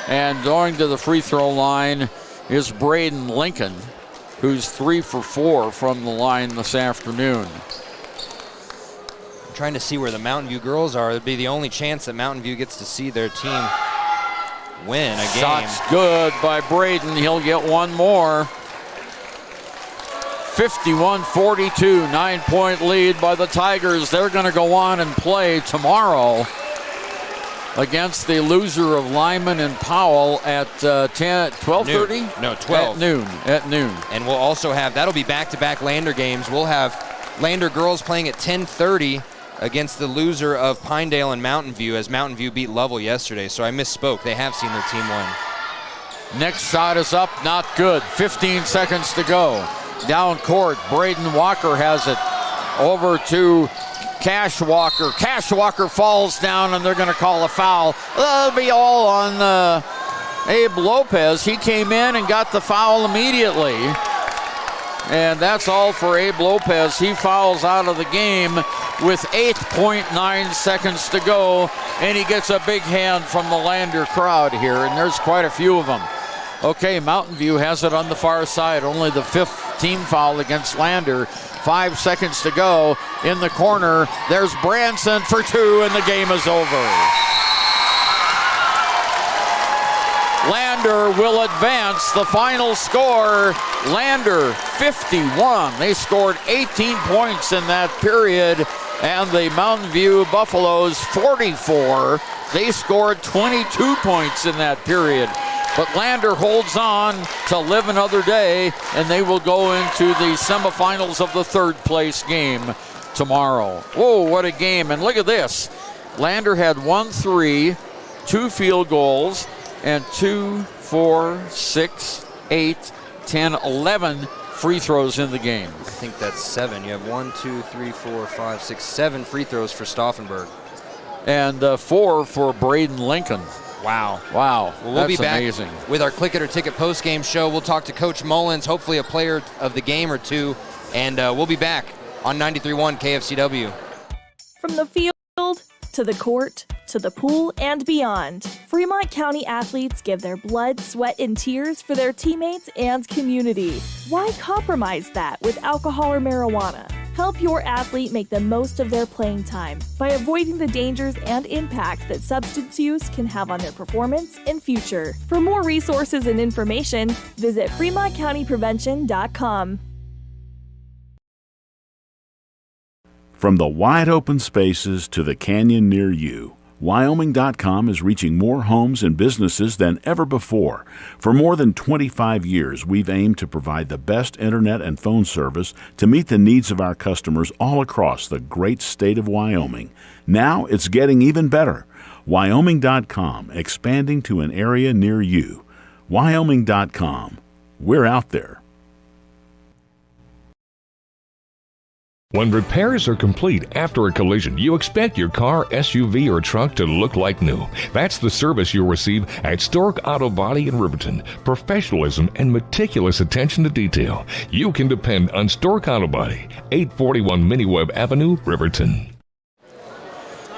S5: And going to the free throw line is Braden Lincoln, who's 3 for 4 from the line this afternoon.
S4: I'm trying to see where the Mountain View girls are. It'd be the only chance that Mountain View gets to see their team win a game.
S5: Shots good by Braden. He'll get one more. 51-42, 9-point lead by the Tigers. They're going to go on and play tomorrow against the loser of Lyman and Powell at 12:30?
S4: No, 12.
S5: At noon.
S4: And we'll also have, that'll be back-to-back Lander games. We'll have Lander girls playing at 10:30 against the loser of Pinedale and Mountain View, as Mountain View beat Lovell yesterday. So I misspoke. They have seen their team win.
S5: Next shot is up, not good. 15 seconds to go. Down court, Braden Walker has it over to Cash Walker. Cash Walker falls down, and they're going to call a foul. That'll be all on Abe Lopez. He came in and got the foul immediately. And that's all for Abe Lopez. He fouls out of the game with 8.9 seconds to go, and he gets a big hand from the Lander crowd here, and there's quite a few of them. Okay, Mountain View has it on the far side. Only the 5th team foul against Lander. 5 seconds to go. In the corner, there's Branson for 2, and the game is over. Lander will advance. The final score, Lander 51. They scored 18 points in that period, and the Mountain View Buffaloes 44. They scored 22 points in that period. But Lander holds on to live another day, and they will go into the semifinals of the third-place game tomorrow. Whoa, what a game. And look at this. Lander had 1 3, 2 field goals, and 2, 4, 6, 8, 10, 11 free throws in the game.
S4: I think that's 7. You have 1, 2, 3, 4, 5, 6, 7 free throws for Stauffenberg.
S5: And 4 for Braden Lincoln.
S4: Wow.
S5: Wow.
S4: Well, we'll be back
S5: amazing.
S4: With our Click It or Ticket post-game show. We'll talk to Coach Mullins, hopefully a player of the game or two, and we'll be back on 93.1 KFCW.
S3: From the field to the court to the pool and beyond, Fremont County athletes give their blood, sweat, and tears for their teammates and community. Why compromise that with alcohol or marijuana? Help your athlete make the most of their playing time by avoiding the dangers and impact that substance use can have on their performance and future. For more resources and information, visit FremontCountyPrevention.com.
S6: From the wide open spaces to the canyon near you, Wyoming.com is reaching more homes and businesses than ever before. For more than 25 years, we've aimed to provide the best internet and phone service to meet the needs of our customers all across the great state of Wyoming. Now it's getting even better. Wyoming.com, expanding to an area near you. Wyoming.com. We're out there.
S20: When repairs are complete after a collision, you expect your car, SUV, or truck to look like new. That's the service you'll receive at Stork Auto Body in Riverton. Professionalism and meticulous attention to detail. You can depend on Stork Auto Body, 841 Miniweb Avenue, Riverton.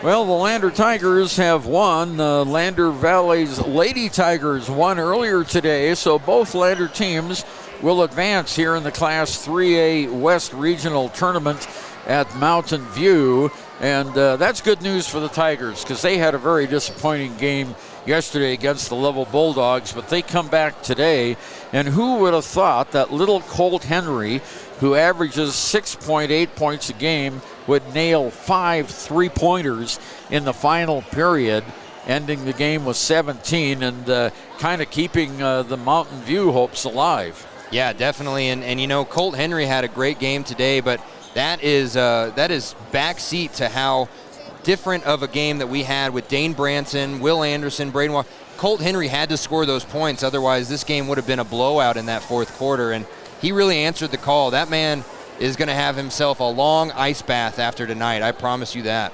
S5: Well, the Lander Tigers have won. Lander Valley's Lady Tigers won earlier today, so both Lander teams will advance here in the Class 3A West Regional Tournament at Mountain View. And that's good news for the Tigers because they had a very disappointing game yesterday against the Lovell Bulldogs, but they come back today. And who would have thought that little Colt Henry, who averages 6.8 points a game, would nail 5 3-pointers in the final period, ending the game with 17 and kind of keeping the Mountain View hopes alive.
S4: Yeah, definitely. And Colt Henry had a great game today, but that is backseat to how different of a game that we had with Dane Branson, Will Anderson, Braden Walker. Colt Henry had to score those points, otherwise this game would have been a blowout in that fourth quarter, and he really answered the call. That man is going to have himself a long ice bath after tonight, I promise you that.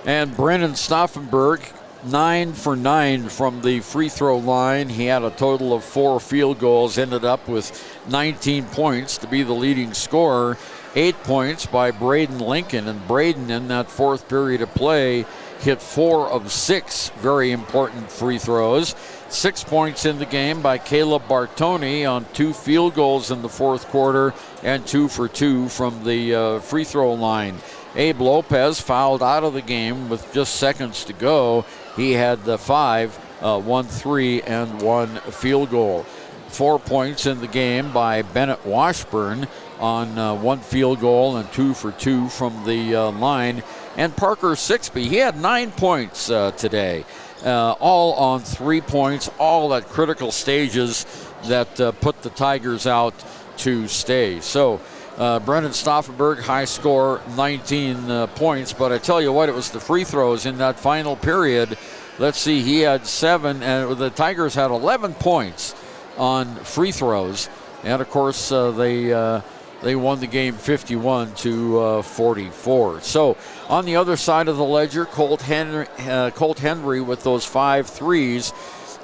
S5: And Brennan Stauffenberg, 9 for 9 from the free throw line. He had a total of 4 field goals, ended up with 19 points to be the leading scorer. 8 points by Braden Lincoln, and Braden in that fourth period of play hit 4 of 6 very important free throws. 6 points in the game by Caleb Bartoni on 2 field goals in the fourth quarter and 2 for 2 from the free throw line. Abe Lopez fouled out of the game with just seconds to go. He had 5, 1 3, and 1 field goal. 4 points in the game by Bennett Washburn on 1 field goal and 2 for 2 from the line. And Parker Sixby, he had 9 points today, all on 3 points, all at critical stages that put the Tigers out to stay. So Brennan Stauffenberg, high score, 19 points. But I tell you what, it was the free throws in that final period. Let's see, he had 7, and the Tigers had 11 points on free throws. And, of course, they won the game 51 to 44. So on the other side of the ledger, Colt Henry with those 5 threes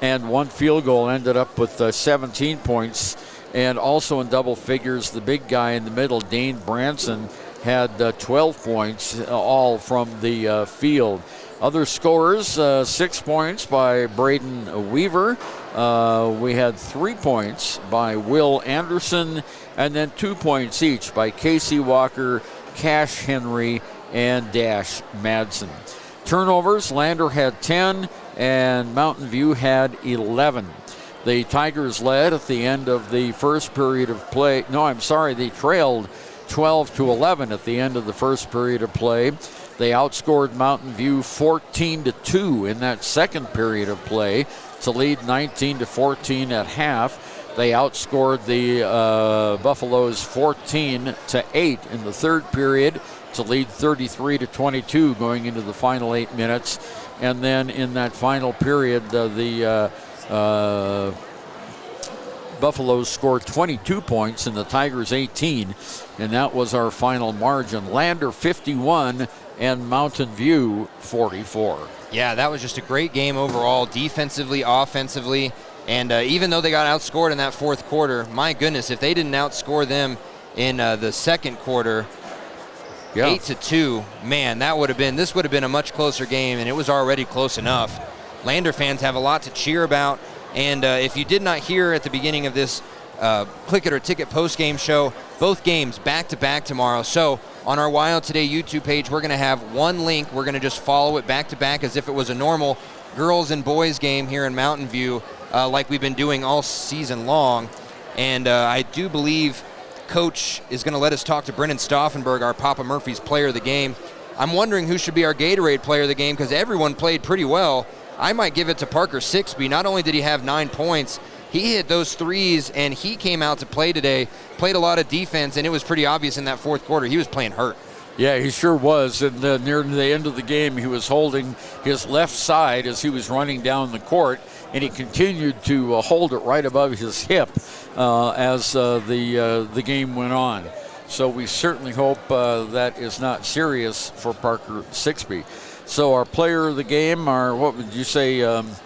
S5: and 1 field goal ended up with 17 points. And also in double figures, the big guy in the middle, Dane Branson, had 12 points, all from the field. Other scorers, 6 points by Braden Weaver. We had 3 points by Will Anderson, and then 2 points each by Casey Walker, Cash Henry, and Dash Madsen. Turnovers, Lander had 10, and Mountain View had 11. The Tigers led at the end of the first period of play. They trailed 12 to 11 at the end of the first period of play. They outscored Mountain View 14-2 in that second period of play to lead 19-14 at half. They outscored the Buffaloes 14-8 in the third period to lead 33-22 going into the final 8 minutes. And then in that final period, the Buffaloes scored 22 points and the Tigers 18, and that was our final margin. Lander 51 and Mountain View 44.
S4: Yeah, that was just a great game overall, defensively, offensively, and even though they got outscored in that fourth quarter, my goodness, if they didn't outscore them in the second quarter, 8-2, man, this would have been a much closer game, and it was already close enough. Lander fans have a lot to cheer about, and if you did not hear at the beginning of this Click It or Ticket postgame show, both games back-to-back tomorrow. So on our Wild Today YouTube page, we're going to have one link. We're going to just follow it back-to-back as if it was a normal girls and boys game here in Mountain View, like we've been doing all season long. And I do believe Coach is going to let us talk to Brennan Stauffenberg, our Papa Murphy's player of the game. I'm wondering who should be our Gatorade player of the game because everyone played pretty well. I might give it to Parker Sixby. Not only did he have 9 points, he hit those threes, and he came out to play today, played a lot of defense, and it was pretty obvious in that fourth quarter he was playing hurt.
S5: Yeah, he sure was. And near the end of the game, he was holding his left side as he was running down the court, and he continued to hold it right above his hip as the game went on. So we certainly hope that is not serious for Parker Sixby. So our player of the game, what would you say?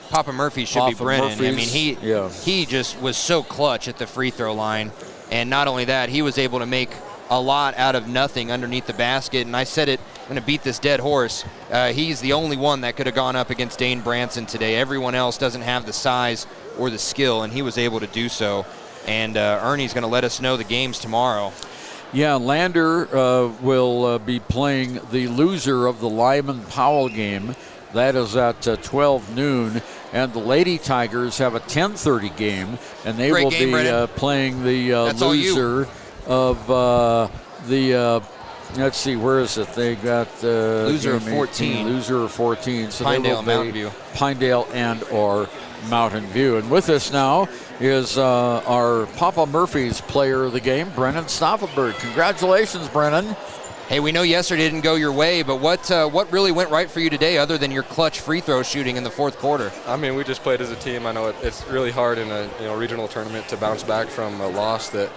S4: Papa Murphy should be Brennan. I mean, he just was so clutch at the free throw line. And not only that, he was able to make a lot out of nothing underneath the basket. And I said it, I'm going to beat this dead horse. He's the only one that could have gone up against Dane Branson today. Everyone else doesn't have the size or the skill, and he was able to do so. And Ernie's going to let us know the games tomorrow.
S5: Yeah, Lander will be playing the loser of the Lyman-Powell game. That is at 12 noon. And the Lady Tigers have a 10:30 game, and they will be playing the loser of the, let's see, where is it? They got
S4: loser of 14.
S5: Loser of 14. So
S4: Pinedale, Mountain View.
S5: Pinedale and or Mountain View. And with us now is our Papa Murphy's player of the game, Brennan Stauffenberg. Congratulations, Brennan.
S4: Hey, we know yesterday didn't go your way, but what really went right for you today other than your clutch free throw shooting in the fourth quarter?
S21: I mean, we just played as a team. I know it's really hard in a regional tournament to bounce back from a loss that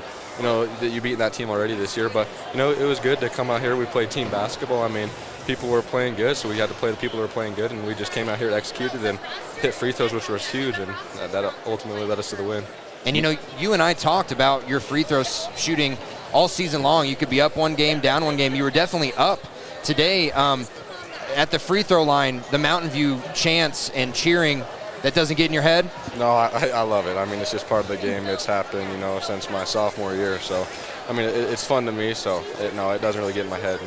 S21: you beat that team already this year. But, it was good to come out here. We played team basketball. I mean, people were playing good, so we had to play the people who were playing good, and we just came out here, executed, and hit free throws, which was huge, and that ultimately led us to the win.
S4: And, you and I talked about your free throw shooting all season long. You could be up one game, down one game. You were definitely up today. At the free throw line, the Mountain View chants and cheering, that doesn't get in your head?
S21: No, I love it. I mean, it's just part of the game. It's happened, since my sophomore year. So, I mean, it's fun to me. So, it doesn't really get in my head.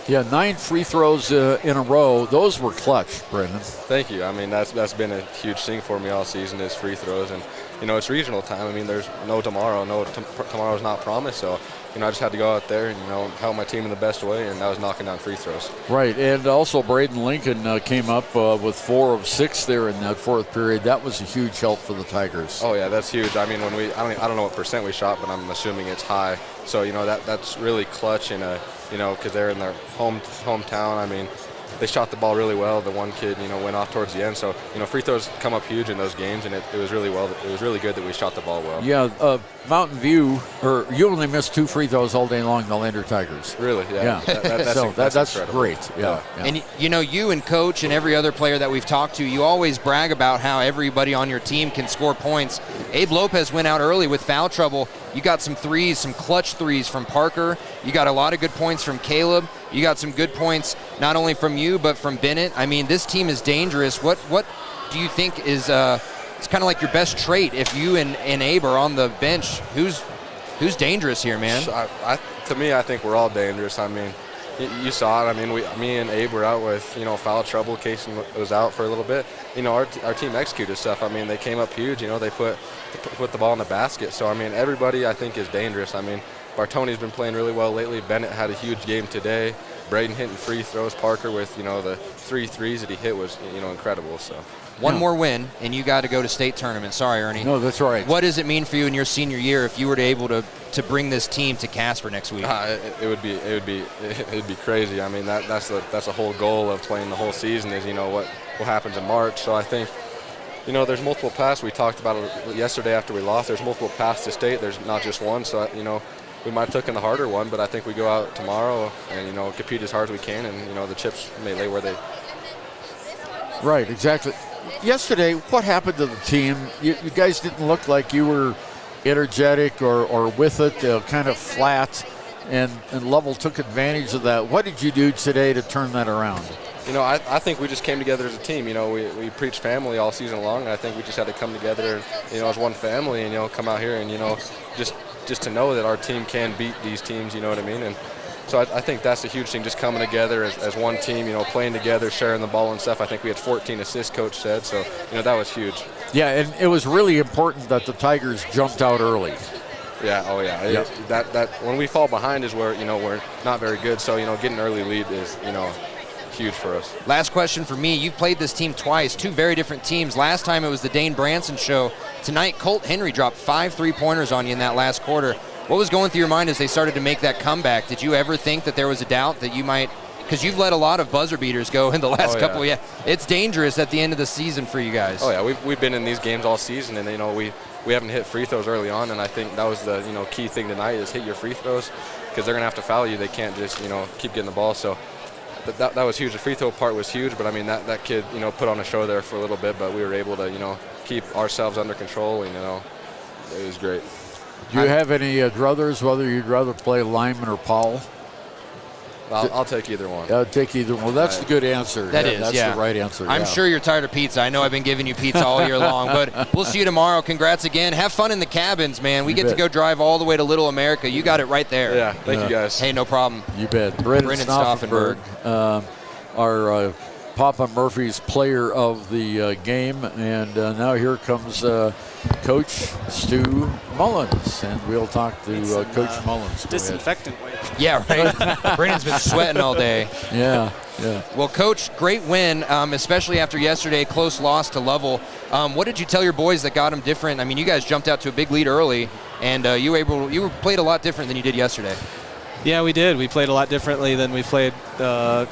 S5: Yeah, 9 free throws in a row. Those were clutch, Brendan.
S21: Thank you. I mean, that's been a huge thing for me all season is free throws. And, it's regional time. I mean, there's no tomorrow. Tomorrow's not promised. So, I just had to go out there and, help my team in the best way, and that was knocking down free throws. Right,
S5: and also Braden Lincoln came up with 4 of 6 there in that fourth period. That was a huge help for the Tigers.
S21: Oh, yeah, that's huge. I mean, I don't know what percent we shot, but I'm assuming it's high. So, that's really clutch in because they're in their hometown. I mean, they shot the ball really well. The one kid, went off towards the end. So, free throws come up huge in those games, and it was really good that we shot the ball well.
S5: Yeah, Mountain View, you only missed 2 free throws all day long, the Lander Tigers.
S21: Really? Yeah.
S5: That's great. Yeah.
S4: And, you and Coach and every other player that we've talked to, you always brag about how everybody on your team can score points. Abe Lopez went out early with foul trouble. You got some threes, some clutch threes from Parker. You got a lot of good points from Caleb. You got some good points not only from you but from Bennett. I mean, this team is dangerous. What do you think is it's kind of like your best trait if you and Abe are on the bench? Who's dangerous here, man?
S21: To me, I think we're all dangerous. I mean, you saw it. I mean, me and Abe were out with foul trouble. Casey was out for a little bit. Our team executed stuff. I mean, they came up huge. They put the ball in the basket. So I mean, everybody I think is dangerous. I mean, Bartoni's been playing really well lately. Bennett had a huge game today. Braden hitting free throws. Parker with the 3 threes that he hit was incredible. So
S4: one more win and you got to go to state tournament. Sorry, Ernie.
S5: No, that's right.
S4: What does it mean for you in your senior year if you were able to bring this team to Casper next week?
S21: It'd be crazy. I mean, that's the whole goal of playing the whole season is what happens in March. So I think there's multiple paths. We talked about it yesterday after we lost. There's multiple paths to state. There's not just one. So we might have taken the harder one, but I think we go out tomorrow and compete as hard as we can, and the chips may lay where they.
S5: Right, exactly. Yesterday, what happened to the team? You guys didn't look like you were energetic or with it, kind of flat, and Lovell took advantage of that. What did you do today to turn that around?
S21: I think we just came together as a team. We preached family all season long, and I think we just had to come together, as one family, and come out here and just to know that our team can beat these teams. You know what I mean? And so I think that's a huge thing, just coming together as one team, playing together, sharing the ball and stuff. I think we had 14 assists, Coach said, so that was huge.
S5: Yeah, and it was really important that the Tigers jumped out early.
S21: Yeah, oh yeah. Yep. That when we fall behind is where we're not very good. So getting an early lead is huge for us.
S4: Last question for me. You've played this team twice, 2 very different teams. Last time it was the Dane Branson show. Tonight, Colt Henry dropped 5 3-pointers on you in that last quarter. What was going through your mind as they started to make that comeback? Did you ever think that there was a doubt that you might, because you've let a lot of buzzer beaters go in the last couple. Yeah, it's dangerous at the end of the season for you guys.
S21: Oh yeah, we've been in these games all season, and we haven't hit free throws early on, and I think that was the key thing tonight is hit your free throws, because they're gonna have to foul you. They can't just keep getting the ball. So that was huge. The free throw part was huge, but I mean that kid put on a show there for a little bit, but we were able to keep ourselves under control, and it was great.
S5: Do you have any druthers, whether you'd rather play Lyman or Powell?
S21: I'll take either one.
S5: I'll take either one. Well, that's the good answer. That's the right answer.
S4: I'm sure you're tired of pizza. I know I've been giving you pizza all year long, but we'll see you tomorrow. Congrats again. Have fun in the cabins, man. We get to go drive all the way to Little America. You got it right there.
S21: Yeah, thank you guys.
S4: Hey, no problem.
S5: You bet. Brennan Stauffenberg, our Papa Murphy's player of the game. And now here comes Coach Stu Mullins, and we'll talk to Coach Mullins.
S2: Disinfectant wipe.
S4: Yeah, right. Brennan's been sweating all day.
S5: Yeah.
S4: Well, Coach, great win, especially after yesterday, close loss to Lovell. What did you tell your boys that got them different? I mean, you guys jumped out to a big lead early, and you played a lot different than you did yesterday.
S2: Yeah, we did. We played a lot differently than we played, a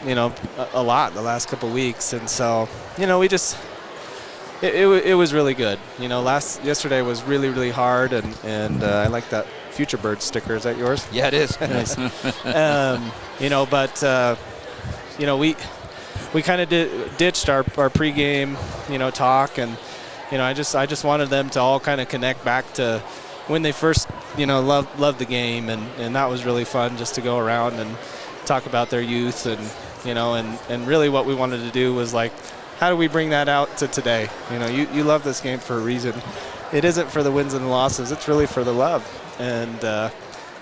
S2: lot the last couple weeks, and so, we just. It was really good. Yesterday was really, really hard, and I like that Future Bird sticker. Is that yours?
S4: Yeah, it is.
S2: Nice. We kind of ditched our pregame, talk, and I just wanted them to all kind of connect back to when they first, loved the game, and that was really fun just to go around and talk about their youth, and really what we wanted to do was like, how do we bring that out to today? You love this game for a reason. It isn't for the wins and the losses. It's really for the love. And,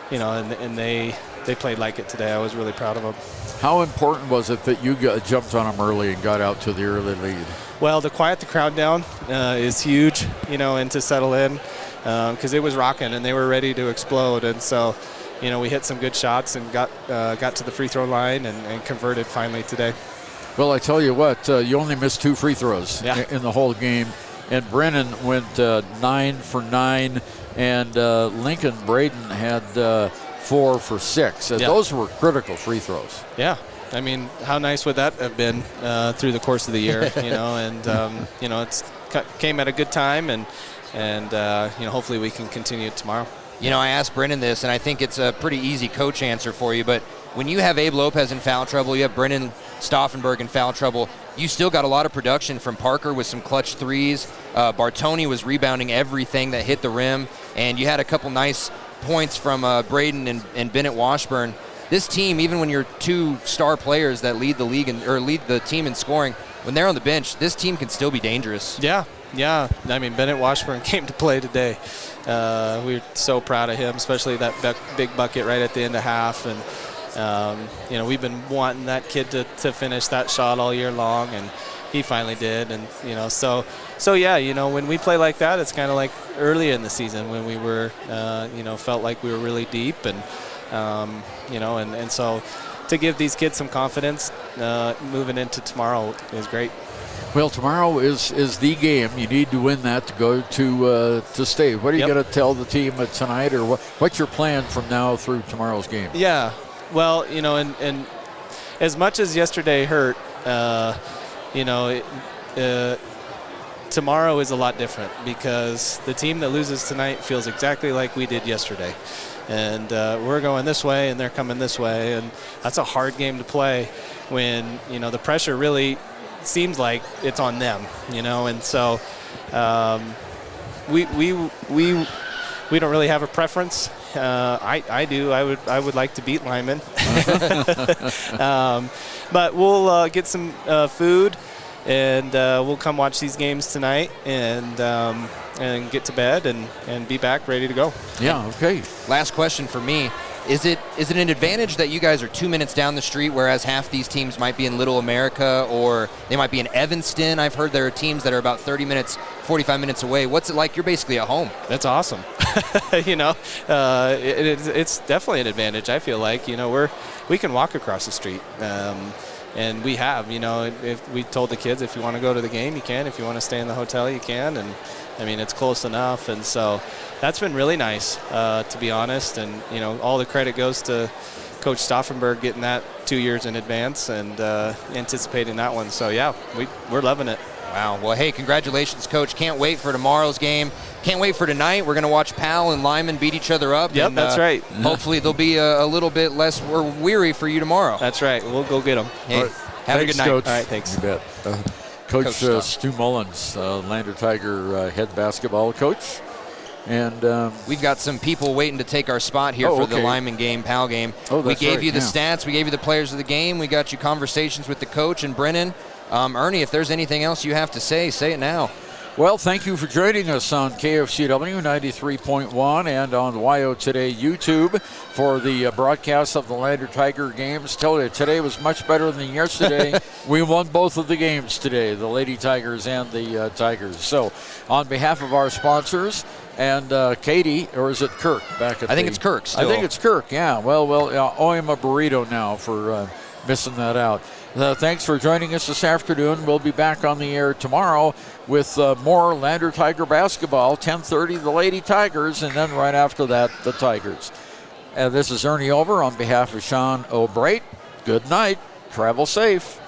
S2: and they played like it today. I was really proud of them.
S5: How important was it that you jumped on them early and got out to the early lead?
S2: Well, to quiet the crowd down is huge, and to settle in because it was rocking and they were ready to explode. And so, we hit some good shots and got to the free throw line and converted finally today.
S5: Well, I tell you what, you only missed 2 free throws in the whole game. And Brennan went 9 for 9, and Lincoln Braden had 4 for 6. Those were critical free throws.
S2: Yeah. I mean, how nice would that have been through the course of the year, and, it's came at a good time, and hopefully we can continue it tomorrow.
S4: I asked Brennan this, and I think it's a pretty easy coach answer for you, but when you have Abe Lopez in foul trouble, you have Brennan Stauffenberg in foul trouble, you still got a lot of production from Parker with some clutch threes. Bartoni was rebounding everything that hit the rim, and you had a couple nice points from Braden and Bennett Washburn. This team, even when you're 2 star players that lead the league or lead the team in scoring, when they're on the bench, this team can still be dangerous.
S2: Yeah. I mean, Bennett Washburn came to play today. We're so proud of him, especially that big bucket right at the end of half. And we've been wanting that kid to finish that shot all year long, and he finally did. And so when we play like that, it's kind of like early in the season when we were felt like we were really deep, and and so to give these kids some confidence moving into tomorrow is great.
S5: Well, tomorrow is the game. You need to win that to go to state. What are you going to tell the team tonight, or what's your plan from now through tomorrow's game?
S2: Yeah. Well, and as much as yesterday hurt, tomorrow is a lot different because the team that loses tonight feels exactly like we did yesterday. And we're going this way and they're coming this way. And that's a hard game to play when, the pressure really seems like it's on them, And so we don't really have a preference. I do. I would like to beat Lyman, but we'll get some food, and we'll come watch these games tonight, and get to bed and be back ready to go.
S5: Yeah. Okay.
S4: Last question for me: Is it an advantage that you guys are 2 minutes down the street, whereas half these teams might be in Little America or they might be in Evanston? I've heard there are teams that are about 30 minutes, 45 minutes away. What's it like? You're basically at home.
S2: That's awesome. It's definitely an advantage. I feel like, we can walk across the street. And we have, if we told the kids, if you want to go to the game, you can. If you want to stay in the hotel, you can. And I mean, it's close enough. And so that's been really nice, to be honest. And, all the credit goes to Coach Stauffenberg getting that 2 years in advance and anticipating that one. So, yeah, we're loving it.
S4: Wow. Well, hey, congratulations, Coach. Can't wait for tomorrow's game. Can't wait for tonight. We're going to watch Powell and Lyman beat each other up.
S2: Yep,
S4: and,
S2: that's right.
S4: Hopefully they'll be a little bit less weary for you tomorrow.
S2: That's right. We'll go get them.
S4: Hey,
S5: right.
S4: Have a good night.
S5: Coach.
S2: All right, thanks.
S5: You bet. Coach Stu Mullins, Lander Tiger head basketball coach. And
S4: we've got some people waiting to take our spot here for the Lyman game, Powell game.
S5: Oh,
S4: we gave
S5: right,
S4: you the stats. We gave you the players of the game. We got you conversations with the coach and Brennan. Ernie, if there's anything else you have to say it now.
S5: Well, thank you for joining us on KFCW 93.1 and on the YO Today YouTube for the broadcast of the Lander Tiger games. Tell you, today was much better than yesterday. We won both of the games today, the Lady Tigers and the Tigers. So, on behalf of our sponsors and Katie, or is it Kirk back at
S4: I think it's Kirk still.
S5: I think it's Kirk, yeah. Well, owe him a burrito now for missing that out. Thanks for joining us this afternoon. We'll be back on the air tomorrow with more Lander Tiger basketball, 10:30 the Lady Tigers, and then right after that, the Tigers. This is Ernie over on behalf of Shawn O'Brate. Good night. Travel safe.